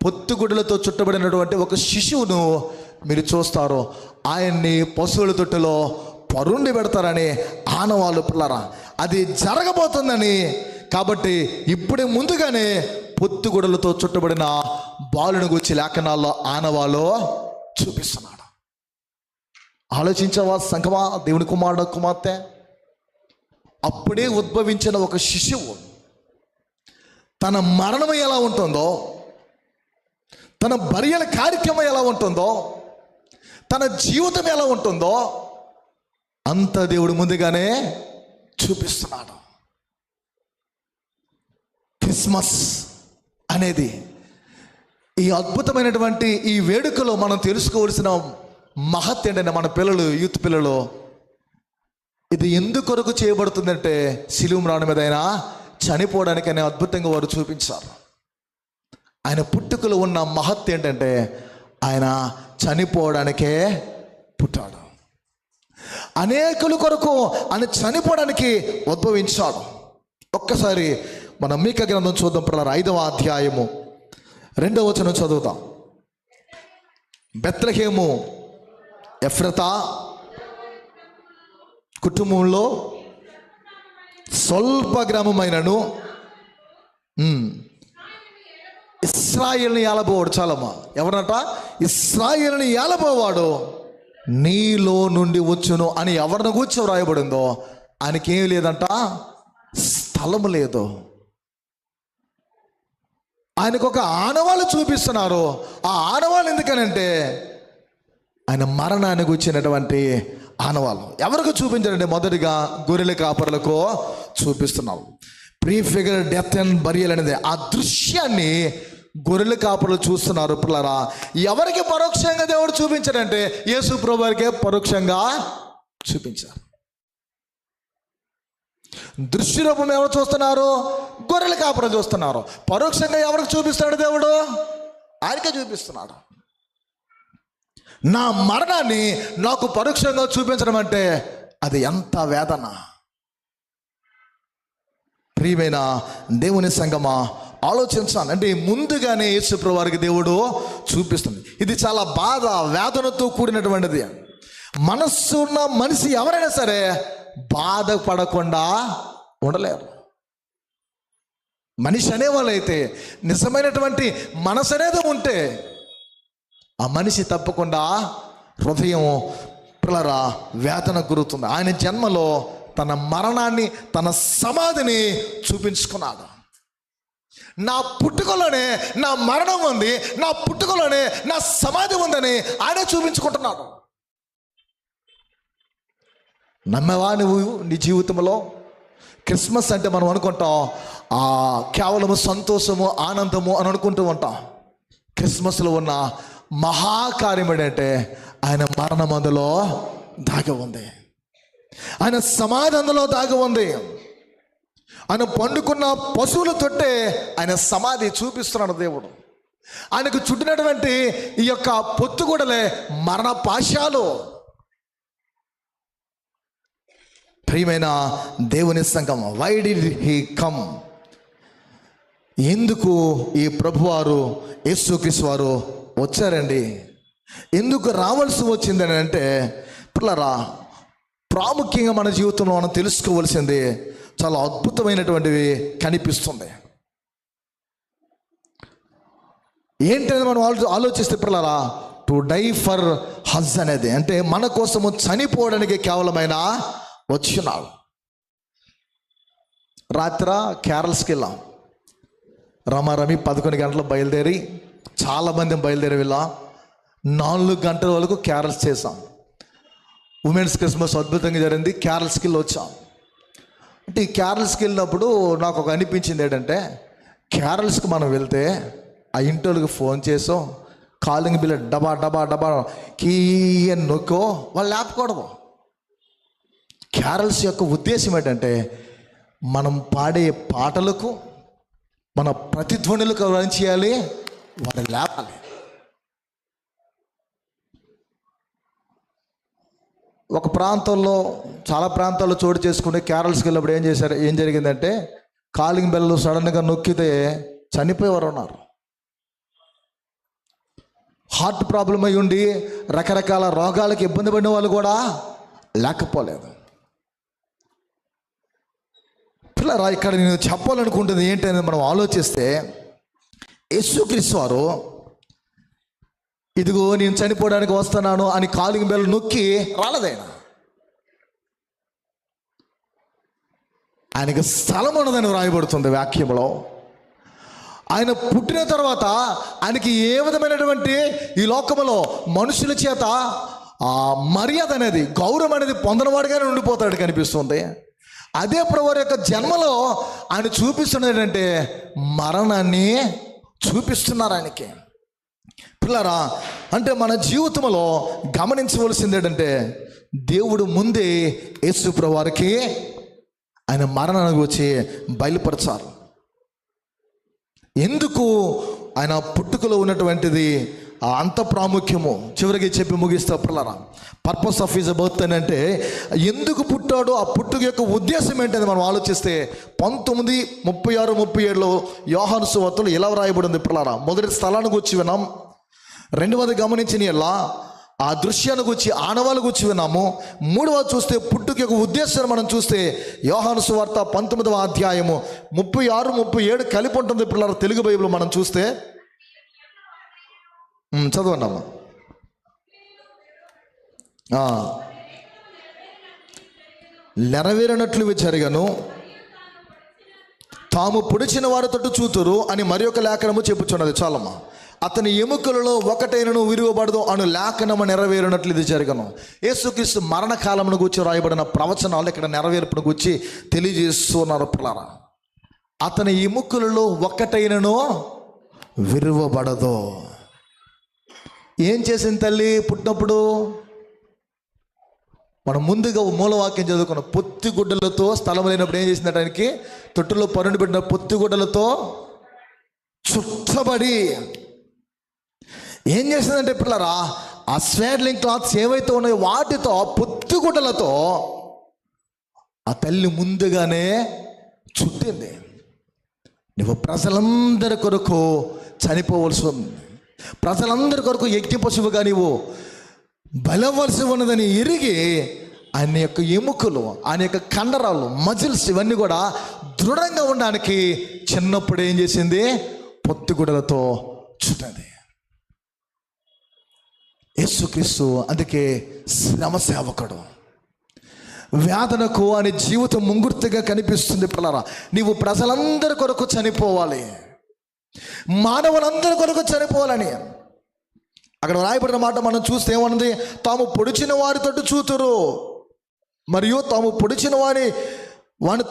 Speaker 1: పొత్తుగుడ్డలతో చుట్టబడినటువంటి ఒక శిశువును మీరు చూస్తారు. ఆయన్ని పశువుల తొట్టిలో పరుండి పెడతారని ఆనవాళ్ళు పిల్లరా. అది జరగబోతుందని కాబట్టి ఇప్పుడే ముందుగానే పొత్తుగుడ్డలతో చుట్టబడిన బాలుని గురించి లేఖనాల్లో ఆనవాళ్ళు చూపిస్తున్నాడు. ఆలోచించవా సంఘమా, దేవుని కుమారుడు కుమార్తె? అప్పుడే ఉద్భవించిన ఒక శిశువు తన మరణం ఎలా ఉంటుందో, తన బరియల కార్యక్రమం ఎలా ఉంటుందో, తన జీవితం ఎలా ఉంటుందో అంత దేవుడు ముందుగానే చూపిస్తున్నాడు. క్రిస్మస్ అనేది ఈ అద్భుతమైనటువంటి ఈ వేడుకలో మనం తెలుసుకోవాల్సిన మహత్ ఏంటంటే, మన పిల్లలు, యూత్ పిల్లలు, ఇది ఎందుకొరకు చేయబడుతుందంటే శిలువ మ్రాను మీద ఆయన చనిపోవడానికి అనే అద్భుతంగా వారు చూపించారు. ఆయన పుట్టుకలో ఉన్న మహత్ ఏంటంటే ఆయన చనిపోవడానికే పుట్టాడు. అనేకుల కొరకు ఆయన చనిపోవడానికి ఉద్భవించాడు. ఒక్కసారి మనం మీకా గ్రంథం చూద్దాం పిల్లలు. 5వ అధ్యాయము 2వ వచనం చదువుతాం. బెత్లెహేము ఎఫ్రతా కుటుంబంలో స్వల్ప గ్రామమైనను ఇశ్రాయేలుని ఏలబోవాడు. చాలమ్మా, ఎవరన్నట? ఇశ్రాయేలుని ఏలబోవాడు నీలో నుండి వచ్చును అని ఎవరిని కూర్చో రాయబడిందో ఆయనకేం లేదంట, స్థలం లేదు. ఆయనకు ఒక ఆనవాళ్ళు చూపిస్తున్నారు. ఆ ఆనవాళ్ళు ఎందుకనంటే ఆయన మరణానికి వచ్చినటువంటి ఆనవాళ్ళు. ఎవరికి చూపించారంటే మొదటిగా గొర్రెల కాపరులకు చూపిస్తున్నారు. ప్రీఫిగర్ డెత్ అండ్ బరియల్ అనేది ఆ దృశ్యాన్ని గొర్రెల కాపరులు చూస్తున్నారు పిల్లరా. ఎవరికి పరోక్షంగా దేవుడు చూపించాడంటే యేసు ప్రభువు వారికే పరోక్షంగా చూపించారు. దృశ్య రూపం ఎవరు చూస్తున్నారు? గొర్రెల కాపరులు చూస్తున్నారు. పరోక్షంగా ఎవరికి చూపిస్తున్నాడు దేవుడు? ఆయనకే చూపిస్తున్నాడు. నా మరణాన్ని నాకు పరోక్షంగా చూపించడం అంటే అది ఎంత వేదన. ప్రియమైన దేవుని సంగమా, ఆలోచించాను. అంటే ముందుగానే యేసు ప్రభువు వారికి దేవుడు చూపిస్తుంది. ఇది చాలా బాధ, వేదనతో కూడినటువంటిది. మనస్సు ఉన్న మనిషి ఎవరైనా సరే బాధపడకుండా ఉండలేరు. మనిషి అనేవాళ్ళైతే, నిజమైనటువంటి మనసు అనేది ఉంటే ఆ మనిషి తప్పకుండా హృదయం పిల్లరా వేదన గురుతుంది. ఆయన జన్మలో తన మరణాన్ని, తన సమాధిని చూపించుకున్నాడు. నా పుట్టుకలోనే నా మరణం ఉంది, నా పుట్టుకలోనే నా సమాధి ఉందని ఆయన చూపించుకుంటున్నాడు. నమ్మవా నువ్వు నీ జీవితంలో? క్రిస్మస్ అంటే మనం అనుకుంటాం కేవలము సంతోషము, ఆనందము అని అనుకుంటూ ఉంటాం. క్రిస్మస్లో ఉన్న మహాకార్యం ఏంటంటే ఆయన మరణం అందులో దాగి ఉంది, ఆయన సమాధి అందులో దాగి ఉంది. ఆయన పండుకున్న పశువుల తొట్టే ఆయన సమాధి చూపిస్తున్నాడు దేవుడు. ఆయనకు చుట్టినటువంటి ఈ యొక్క పొత్తుగూడలే మరణ పాశాలు. ప్రియమైన దేవుని సంఘం, వై డిడ్ హీ కమ్? ఎందుకు ఈ ప్రభువారు యేసుక్రీస్తు వారు వచ్చారండి? ఎందుకు రావాల్సి వచ్చిందని అంటే పిల్లరా, ప్రాముఖ్యంగా మన జీవితంలో మనం తెలుసుకోవాల్సింది చాలా అద్భుతమైనటువంటివి కనిపిస్తుంది. ఏంటనేది మనం ఆలోచిస్తే పిల్లరా, టు డై ఫర్ హజ్ అనేది అంటే మన కోసము చనిపోవడానికి కేవలమైన వచ్చినాడు. రాత్రి క్యారల్స్కి వెళ్ళాం. రమారమి 11 గంటలు బయలుదేరి, చాలామంది బయలుదేరి వెళ్ళాం. 4 గంటల వరకు క్యారల్స్ చేసాం. ఉమెన్స్ క్రిస్మస్ అద్భుతంగా జరిగింది. క్యారల్స్కి వెళ్ళి వచ్చాం. అంటే ఈ క్యారల్స్కి వెళ్ళినప్పుడు నాకు ఒక అనిపించింది ఏంటంటే, క్యారల్స్కి మనం వెళ్తే ఆ ఇంటోళ్ళకి ఫోన్ చేసాం, కాలింగ్ బిల్ డబా డబా డబా కీ అని నొక్కో వాళ్ళు లేపకూడదు. క్యారల్స్ యొక్క ఉద్దేశం ఏంటంటే మనం పాడే పాటలకు, మన ప్రతిధ్వనులకు ఏం చేయాలి? వారు లేపాలి. ఒక ప్రాంతంలో, చాలా ప్రాంతాల్లో చోటు చేసుకుని క్యారల్స్కి వెళ్ళినప్పుడు ఏం జరిగిందంటే, కాలింగ్ బెల్ సడన్గా నొక్కితే చనిపోయేవారు ఉన్నారు. హార్ట్ ప్రాబ్లం అయి ఉండి రకరకాల రోగాలకు ఇబ్బంది పడిన వాళ్ళు కూడా లేకపోలేదు. పిల్లరా, ఇక్కడ నేను చెప్పాలనుకుంటుంది ఏంటనేది మనం ఆలోచిస్తే, యేసుక్రీస్తు వారు ఇదిగో నేను చనిపోవడానికి వస్తున్నాను అని కాలింగ్ బెల్ నొక్కి రాలేదైనా. ఆయనకి స్థలం ఉన్నదని వ్రాయబడుతుంది వాక్యంలో. ఆయన పుట్టిన తర్వాత ఆయనకి ఏ విధమైనటువంటి ఈ లోకంలో మనుషుల చేత ఆ మర్యాద అనేది, గౌరవం అనేది పొందనవాడిగానే ఉండిపోతాడు కనిపిస్తుంది. అదే ప్రభువారి యొక్క జన్మలో ఆయన చూపిస్తున్నది ఏంటంటే మరణాన్ని చూపిస్తున్నారు ఆయనకి. పిల్లరా, అంటే మన జీవితంలో గమనించవలసింది ఏంటంటే, దేవుడు ముందే యేసు ప్రభువారికి ఆయన మరణానికి వచ్చి బయలుపరచారు. ఎందుకు ఆయన పుట్టుకలో ఉన్నటువంటిది అంత ప్రాముఖ్యము చివరికి చెప్పి ముగిస్తా. పిల్లరా, పర్పస్ ఆఫ్ హిజ్ బర్త్ అని అంటే ఎందుకు పుట్టాడో, ఆ పుట్టుక యొక్క ఉద్దేశం ఏంటని మనం ఆలోచిస్తే 19:36-37 యోహాను సువార్తలో ఇలా వ్రాయబడింది. పిల్లరా, మొదటి స్థలానికి వచ్చి విన్నాం, రెండవది గమనించిన ఎలా ఆ దృశ్యాన్ని గురించి, ఆనవాళ్ళ గురించి విన్నాము. మూడవది చూస్తే పుట్టుక యొక్క ఉద్దేశాన్ని మనం చూస్తే యోహాను సువార్త 19వ అధ్యాయము 36-37 కలిపి ఉంటుంది. పిల్లల తెలుగు బైబిల్ మనం చూస్తే చదవన్నాము. నెరవేరినట్లు జరగను, తాము పొడిచిన వారి తట్టు చూతురు అని మరి ఒక లేఖనము చెప్పుచున్నది. చాలమ్మా. అతని ఎముకలలో ఒకటైనను విరువబడదు అను లేఖనము నెరవేరినట్లు ఇది జరగను. యేసుక్రీస్తు మరణకాలమును గురించి రాయబడిన ప్రవచనాలు ఇక్కడ నెరవేర్పును గురించి తెలియజేస్తున్నారు. పిల్లరా, అతని ఎముకలలో ఒకటైనను విరువబడదు. ఏం చేసింది తల్లి పుట్టినప్పుడు? మనం ముందుగా మూలవాక్యం చదువుకున్నాం. పొత్తిగుడ్డలతో, స్థలం లేనప్పుడు ఏం చేసిందట? ఆయనకి తొట్టులో పరుండి పెట్టిన పొత్తిగుడ్డలతో చుట్టబడి ఏం చేసిందంటే పిల్లరా, ఆ స్వేడ్లింగ్ క్లాత్స్ ఏవైతే ఉన్నాయో వాటితో, పొత్తిగుడ్డలతో ఆ తల్లి ముందుగానే చుట్టింది. నువ్వు ప్రజలందరి కొరకు చనిపోవలసి ఉంది, ప్రజలందరి కొరకు యజ్ఞ పశువుగా నీవు బలవలసి ఉన్నదని ఎరిగి ఆయన యొక్క ఎముకలు, ఆయన యొక్క కండరాలు, మజిల్స్ ఇవన్నీ కూడా దృఢంగా ఉండడానికి చిన్నప్పుడు ఏం చేసింది? పొత్తిగుడ్డలతో చుట్టింది. యేసుక్రీస్తు అందుకే శ్రమ సేవకుడు. వేదనకు ఆయన జీవితం ముంగుర్తిగా కనిపిస్తుంది. పిల్లరా, నీవు ప్రజలందరి కొరకు చనిపోవాలి, మానవులందరి కొరకు చనిపోవాలని అక్కడ రాయబడిన మాట మనం చూస్తే ఏమన్నది? తాము పొడిచిన వారి తట్టు చూతురు, మరియు తాము పొడిచిన వాని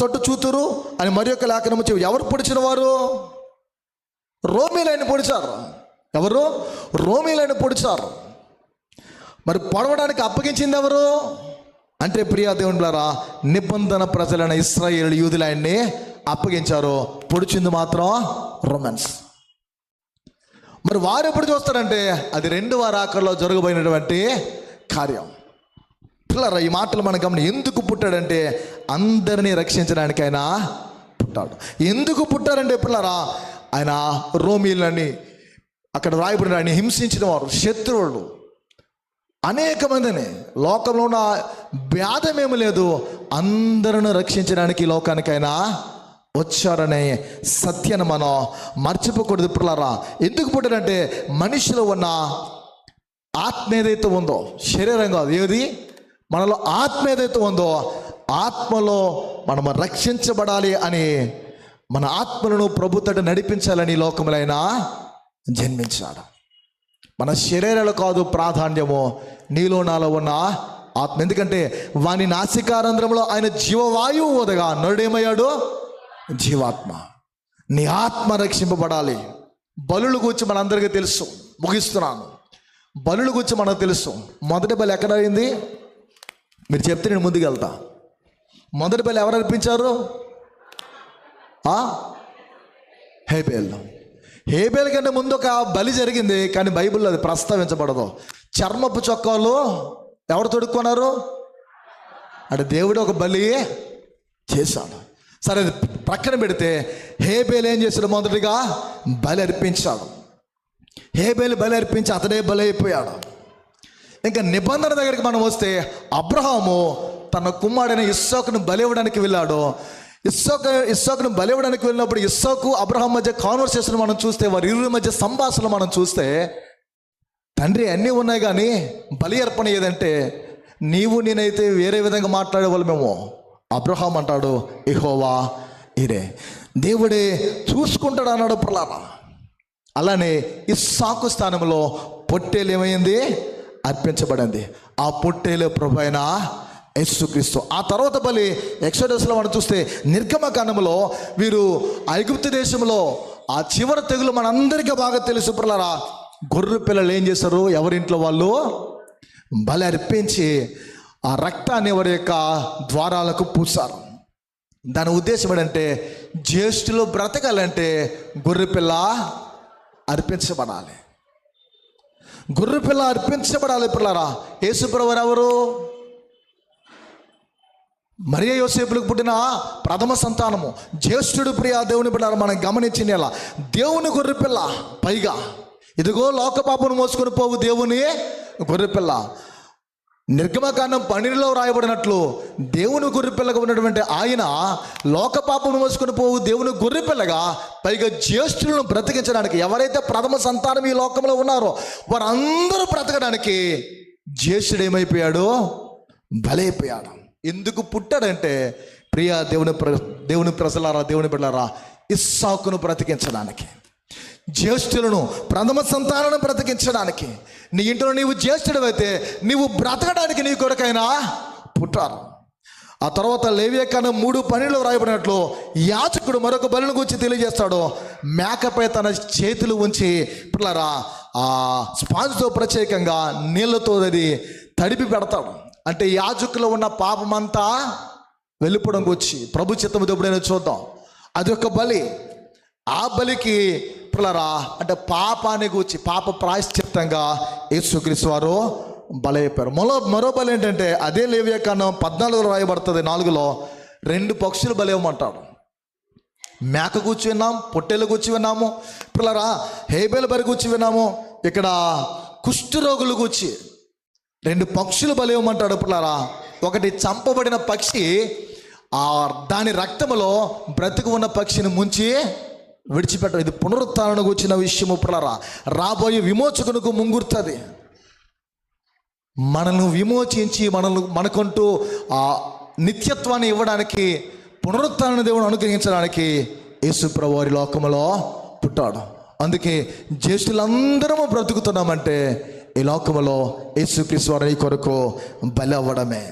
Speaker 1: తట్టు చూతురు అని మరి యొక్క లేఖనము చెప్పి. ఎవరు పొడిచిన వారు? రోమీలైన పొడిచారు. ఎవరు? రోమీలైన పొడిచారు. మరి పొడవడానికి అప్పగించింది ఎవరు అంటే, ప్రియా దేవునిలారా, నిబంధన ప్రజలైన ఇశ్రాయేలు యూదులు ఆయన్ని అప్పగించారు. పొడిచింది మాత్రం రోమన్స్. మరి వారు ఎప్పుడు చూస్తారంటే అది 2వ రాకడలో జరగబోయినటువంటి కార్యం. పిల్లరా, ఈ మాటలు మనం గమని. ఎందుకు పుట్టాడంటే అందరినీ రక్షించడానికి ఆయన పుట్టాడు. ఎందుకు పుట్టారంటే పిల్లరా, ఆయన రోమీలని అక్కడ రాయబడిన ఆయన హింసించిన వారు, శత్రువులు అనేక మందిని, లోకంలో ఉన్న భేదమేమి లేదు, అందరిని రక్షించడానికి ఈ లోకానికి ఆయన వచ్చారనే సత్యాన్ని మనం మర్చిపోకూడదు. పిల్లరా, ఎందుకు పుట్టాడంటే మనిషిలో ఉన్న ఆత్మ ఏదైతే ఉందో, శరీరం కాదు, ఏది మనలో ఆత్మ ఏదైతే ఉందో, ఆత్మలో మనం రక్షించబడాలి అని, మన ఆత్మలను ప్రభుత్వం నడిపించాలని లోకములో ఆయన జన్మించాడు. మన శరీరాలు కాదు ప్రాధాన్యము, నీలో నాలో ఉన్న ఆత్మ. ఎందుకంటే వాని నాసికారంధ్రంలో ఆయన జీవవాయువు ఊదగా నరుడేమయ్యాడు? జీవాత్మ. నీ ఆత్మ రక్షింపబడాలి. బలుల గురించి మనందరికీ తెలుసు. ముగిస్తున్నాను. బలుల గురించి మనకు తెలుసు. మొదటి బలి ఎక్కడ అయింది? మీరు చెప్తే నేను ముందుకు వెళ్తా. మొదటి బలి ఎవరు అర్పించారు? హేబేల్ కంటే ముందు ఒక బలి జరిగింది, కానీ బైబిల్లో అది ప్రస్తావించబడదు. చర్మపు చొక్కాలు ఎవరు తొడుక్కున్నారు అంటే దేవుడు ఒక బలి చేశాడు. సరే, అది ప్రక్కన పెడితే హేబేల్ ఏం చేశాడు? మొదటిగా బలి అర్పించాడు. హేబేల్ బలి అర్పించి అతడే బలి అయిపోయాడు. ఇంకా నిబంధన దగ్గరికి మనం వస్తే అబ్రహాము తన కుమారుడైన ఇస్సాకును బలి ఇవ్వడానికి వెళ్ళాడు. ఇస్సాకును బలి ఇవ్వడానికి వెళ్ళినప్పుడు ఇస్సాకు అబ్రహాం మధ్య కాన్వర్సేషన్ మనం చూస్తే, వారి ఇరువురి మధ్య సంభాషణ మనం చూస్తే, తండ్రి అన్నీ ఉన్నాయి కానీ బలి అర్పణ ఏదంటే నీవు నేనైతే వేరే విధంగా మాట్లాడే వాళ్ళమేమో. అబ్రహాం అంటాడు యెహోవా ఇరే, దేవుడే చూసుకుంటాడు అన్నాడు ప్రలాప. అలానే ఇస్సాకు స్థానంలో పొట్టేలు ఏమైంది? అర్పించబడింది. ఆ పొట్టేలు ప్రభు అయిన యేసుక్రీస్తు. ఆ తర్వాత బలి ఎక్సోడస్లో మనం చూస్తే నిర్గమకాండములో వీరు ఐగుప్తు దేశంలో ఆ చివరి తెగులు మనందరికీ బాగా తెలుసు ప్రలారా, గొర్రె పిల్లలు ఏం చేశారు? ఎవరింట్లో వాళ్ళు బలి అర్పించి ఆ రక్తాన్ని వారి యొక్క ద్వారాలకు పూసారు. దాని ఉద్దేశం ఏంటంటే జ్యేష్ఠులు బ్రతకాలంటే గొర్రెపిల్ల అర్పించబడాలి. గొర్రెపిల్ల అర్పించబడాలి పిల్లరా. యేసుప్రభు ఎవరు? మరియ యోసేపులకు పుట్టిన ప్రథమ సంతానము, జ్యేష్ఠుడు. ప్రియ దేవుని పిల్లలు మనం గమనించింది ఎలా దేవుని గొర్రెపిల్ల. పైగా ఇదిగో లోకపాపను మోసుకొని పోవు దేవుని గొర్రెపిల్ల. నిర్గమకాండం 12లో రాయబడినట్లు దేవుని గొర్రెపిల్లగా ఉన్నటువంటి ఆయన లోకపాపను మోసుకొని పోవు దేవుని గొర్రెపిల్లగా, పైగా జ్యేష్ఠులను బ్రతికించడానికి, ఎవరైతే ప్రథమ సంతానం ఈ లోకంలో ఉన్నారో వారందరూ బ్రతకడానికి జ్యేష్ఠుడు ఏమైపోయాడు? బలైపోయాడు. ఎందుకు పుట్టాడంటే ప్రియ దేవుని ప్రజలారా, దేవుని బిడ్డలారా, ఇస్సాకును బ్రతికించడానికి, జ్యేష్ఠులను ప్రథమ సంతానాన్ని బ్రతికించడానికి. నీ ఇంట్లో నీవు జ్యేష్ఠుడు అయితే నీవు బ్రతకడానికి నీ కొరకైనా పుట్టారు. ఆ తర్వాత లేవియాకాండం 3:12 రాయబడినట్లు యాజకుడు మరొక బలిని గురించి తెలియజేస్తాడు. మేకపై తన చేతులు ఉంచి పిల్లరా ఆ స్పాంజ్తో ప్రత్యేకంగా నీళ్లతో అది తడిపి పెడతాడు. అంటే యాజకులో ఉన్న పాపమంతా వెళ్ళిపోవడానికి వచ్చి ప్రభు చిత్తము ఎప్పుడైనా చూద్దాం. అది ఒక బలి. ఆ బలికి పిల్లరా అంటే పాపాన్ని గూర్చి పాప ప్రాయశ్చిత్తంగా యేసుక్రీస్తు వారు బలైపోయారు. మరో బలి ఏంటంటే అదే లేవియాకాండం 14లో రాయబడుతుంది 4లో 2 పక్షులు బలేయమంటాడు. మేక కూర్చి విన్నాం, పొట్టేలు కూర్చి విన్నాము పిల్లరా, హేబేలు బలి కూర్చి విన్నాము. ఇక్కడ కుష్ఠరోగులు కూర్చి 2 పక్షులు బలేయమంటాడు పిల్లరా. ఒకటి చంపబడిన పక్షి దాని రక్తములో బ్రతికి ఉన్న పక్షిని ముంచి విడిచిపెట్టడం. ఇది పునరుత్థానానికి వచ్చిన విషయము పిల్లరా. రాబోయే విమోచకునికి ముంగుర్తుంది. మనల్ని విమోచించి మనకంటూ ఆ నిత్యత్వాన్ని ఇవ్వడానికి, పునరుత్థాన దేవుడు అనుగ్రహించడానికి యేసు ప్రభువు వారి లోకములో పుట్టాడు. అందుకే జ్యేష్ఠులందరము బ్రతుకుతున్నామంటే ఈ లోకములో యేసుక్రీస్తు వారి కొరకు బలి అవ్వడమే.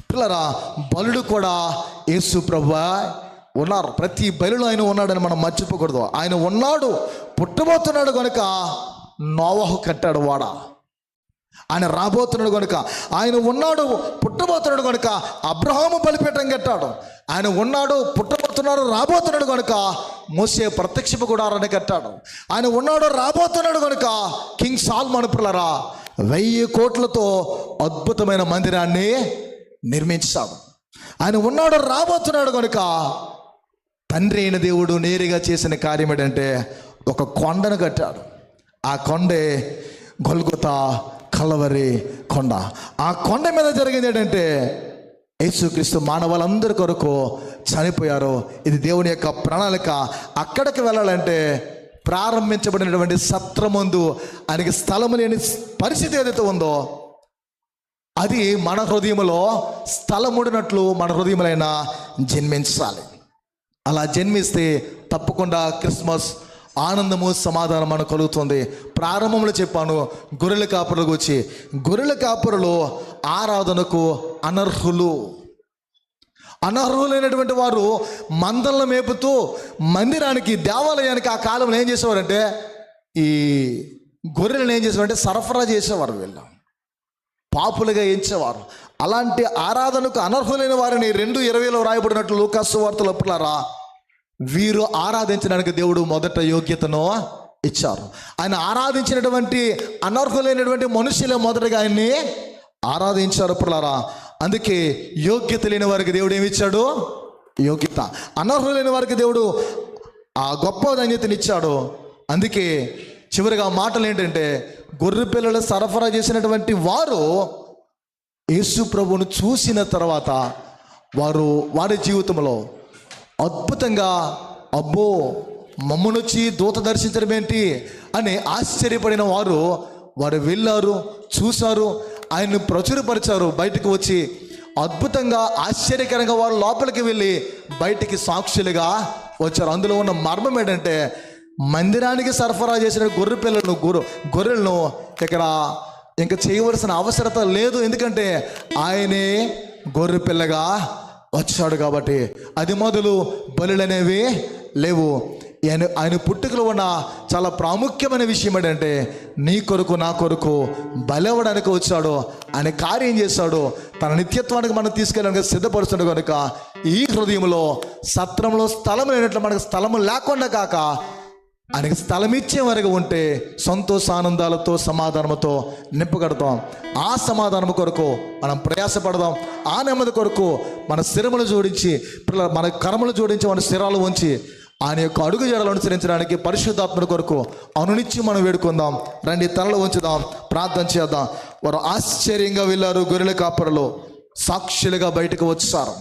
Speaker 1: పిల్లరా, బలుడు కూడా యేసు ప్రభువా ఉన్నారు. ప్రతి బలిలో ఆయన ఉన్నాడని మనం మర్చిపోకూడదు. ఆయన ఉన్నాడు, పుట్టబోతున్నాడు కనుక నోవహు కట్టాడు వాడ. ఆయన రాబోతున్నాడు కనుక, ఆయన ఉన్నాడు, పుట్టబోతున్నాడు కనుక అబ్రహాము బలిపీఠం కట్టాడు. ఆయన ఉన్నాడు, పుట్టబోతున్నాడు, రాబోతున్నాడు కనుక మోసే ప్రత్యక్షపు గుడారాన్ని కట్టాడు. ఆయన ఉన్నాడు, రాబోతున్నాడు కనుక కింగ్ సాల్మన్ పిల్లరా 1000 కోట్లతో అద్భుతమైన మందిరాన్ని నిర్మించాడు. ఆయన ఉన్నాడు, రాబోతున్నాడు కనుక తండ్రి అయిన దేవుడు నేరుగా చేసిన కార్యం ఏంటంటే ఒక కొండను కట్టాడు. ఆ కొండే గొల్గొతా కలవరి కొండ. ఆ కొండ మీద జరిగింది ఏంటంటే యేసుక్రీస్తు మానవులందరి కొరకు చనిపోయారు. ఇది దేవుని యొక్క ప్రణాళిక. అక్కడికి వెళ్ళాలంటే ప్రారంభించబడినటువంటి సత్రమందు ఆయనకి స్థలము లేని పరిస్థితి ఏదైతే ఉందో అది మన హృదయంలో స్థలముడినట్లు మన హృదయములైనా జన్మించాలి. అలా జన్మిస్తే తప్పకుండా క్రిస్మస్ ఆనందము సమాధానం మనకు కలుగుతుంది. ప్రారంభంలో చెప్పాను గొర్రెల కాపురుల గురించి. గొర్రెల కాపురులు ఆరాధనకు అనర్హులైనటువంటి వారు మందలను మేపుతూ మందిరానికి, దేవాలయానికి ఆ కాలంలో ఏం చేసేవారంటే ఈ గొర్రెలను ఏం చేసేవారంటే సరఫరా చేసేవారు. వీళ్ళు పాపులుగా ఎంచేవారు. అలాంటి ఆరాధనకు అనర్హులైన వారిని 2:20లో రాయబడినట్లు లూకా సువార్తలో పిల్లరా వీరు ఆరాధించడానికి దేవుడు మొదట యోగ్యతను ఇచ్చారు. ఆయన ఆరాధించినటువంటి అనర్హులైనటువంటి మనుషులే మొదటగా ఆయన్ని ఆరాధించారు పిల్లరా. అందుకే యోగ్యత లేని వారికి దేవుడు ఏమి ఇచ్చాడు? యోగ్యత. అనర్హులైన వారికి దేవుడు ఆ గొప్ప ధన్యతనిచ్చాడు. అందుకే చివరిగా మాటలు ఏంటంటే, గొర్రె పిల్లలు సరఫరా చేసినటువంటి వారు యేసు ప్రభువును చూసిన తర్వాత వారి జీవితంలో అద్భుతంగా, అబ్బో మమ్మనొచ్చి దూత దర్శించడం ఏంటి అని ఆశ్చర్యపడిన వారు వెళ్ళారు, చూశారు, ఆయన్ని ప్రచురపరిచారు. బయటకు వచ్చి అద్భుతంగా, ఆశ్చర్యకరంగా వారు లోపలికి వెళ్ళి బయటికి సాక్షులుగా వచ్చారు. అందులో ఉన్న మర్మం ఏంటంటే, మందిరానికి సరఫరా చేసిన గొర్రెలను ఇక్కడ ఇంకా చేయవలసిన అవసరత లేదు. ఎందుకంటే ఆయనే గొర్రె పిల్లగా వచ్చాడు కాబట్టి. అది మొదలు బలులు అనేవి లేవు. ఆయన పుట్టుకలో ఉన్న చాలా ప్రాముఖ్యమైన విషయం ఏంటంటే, నీ కొరకు నా కొరకు బలవడానికి వచ్చాడు. ఆయన కార్యం చేశాడు. తన నిత్యత్వానికి మనం తీసుకెళ్ళడానికి సిద్ధపరుస్తాడు. కనుక ఈ హృదయంలో సత్రంలో స్థలం లేనట్లు మనకు స్థలము లేకుండా కాక ఆయనకి స్థలం ఇచ్చే వరకు ఉంటే సంతోషానందాలతో సమాధానంతో నింపగడతాం. ఆ సమాధానం కొరకు మనం ప్రయాసపడదాం. ఆ నెమ్మది కొరకు మన శిరములు జోడించి, మన కర్మలు జోడించి, మన శిరాలు ఉంచి ఆయన యొక్క అడుగు జాడలు అనుసరించడానికి పరిశుద్ధాత్మల కొరకు అనునిచ్చి మనం వేడుకుందాం. రండి, తలలు ఉంచుదాం, ప్రార్థన చేద్దాం. వారు ఆశ్చర్యంగా వెళ్ళారు. గొర్రెల కాపరులు సాక్షులుగా బయటకు వచ్చారు.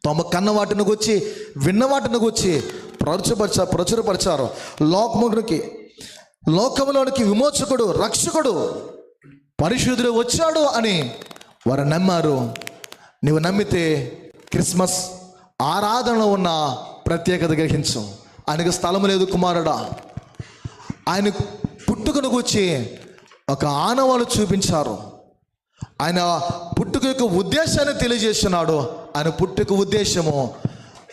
Speaker 1: తమ కన్న వాటిని గుచ్చి, విన్న వాటిని గుచ్చి ప్రచురపరిచారు. లోకములోనికి విమోచకుడు, రక్షకుడు, పరిశుద్ధుడు వచ్చాడు అని వారు నమ్మారు. నీవు నమ్మితే క్రిస్మస్ ఆరాధనలో ఉన్న ప్రత్యేకత గ్రహించు. ఆయనకు స్థలం లేదు కుమారుడా. ఆయన పుట్టుకను గురించి ఒక ఆనవాళ్ళు చూపించారు. ఆయన పుట్టుక యొక్క ఉద్దేశాన్ని తెలియజేస్తున్నాడు. ఆయన పుట్టుక ఉద్దేశము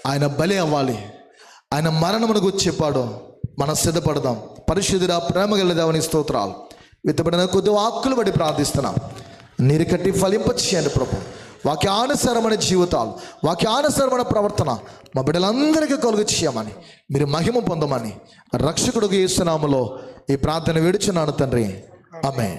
Speaker 1: ఆయన బలి అవ్వాలి. ఆయన మరణమును గురించి చెప్పాడు. మనం సిద్ధపడదాం. పరిశుద్ధుడా, ప్రేమ గల దేవుని స్తోత్రాలు. విత్తబడిన కొద్ది వాక్కులు బట్టి ప్రార్థిస్తున్నాం. నీరు కట్టి ఫలింపచేయండి ప్రభు. వాక్యానుసారమైన జీవితాలు, వాక్యానుసారమైన ప్రవర్తన మా బిడ్డలందరికీ కలుగు చేయమని, మీరు మహిమ పొందమని రక్షకుడుగా యేసు నామములో ఈ ప్రార్థన వేడుచున్నాను తండ్రి. ఆమేన్.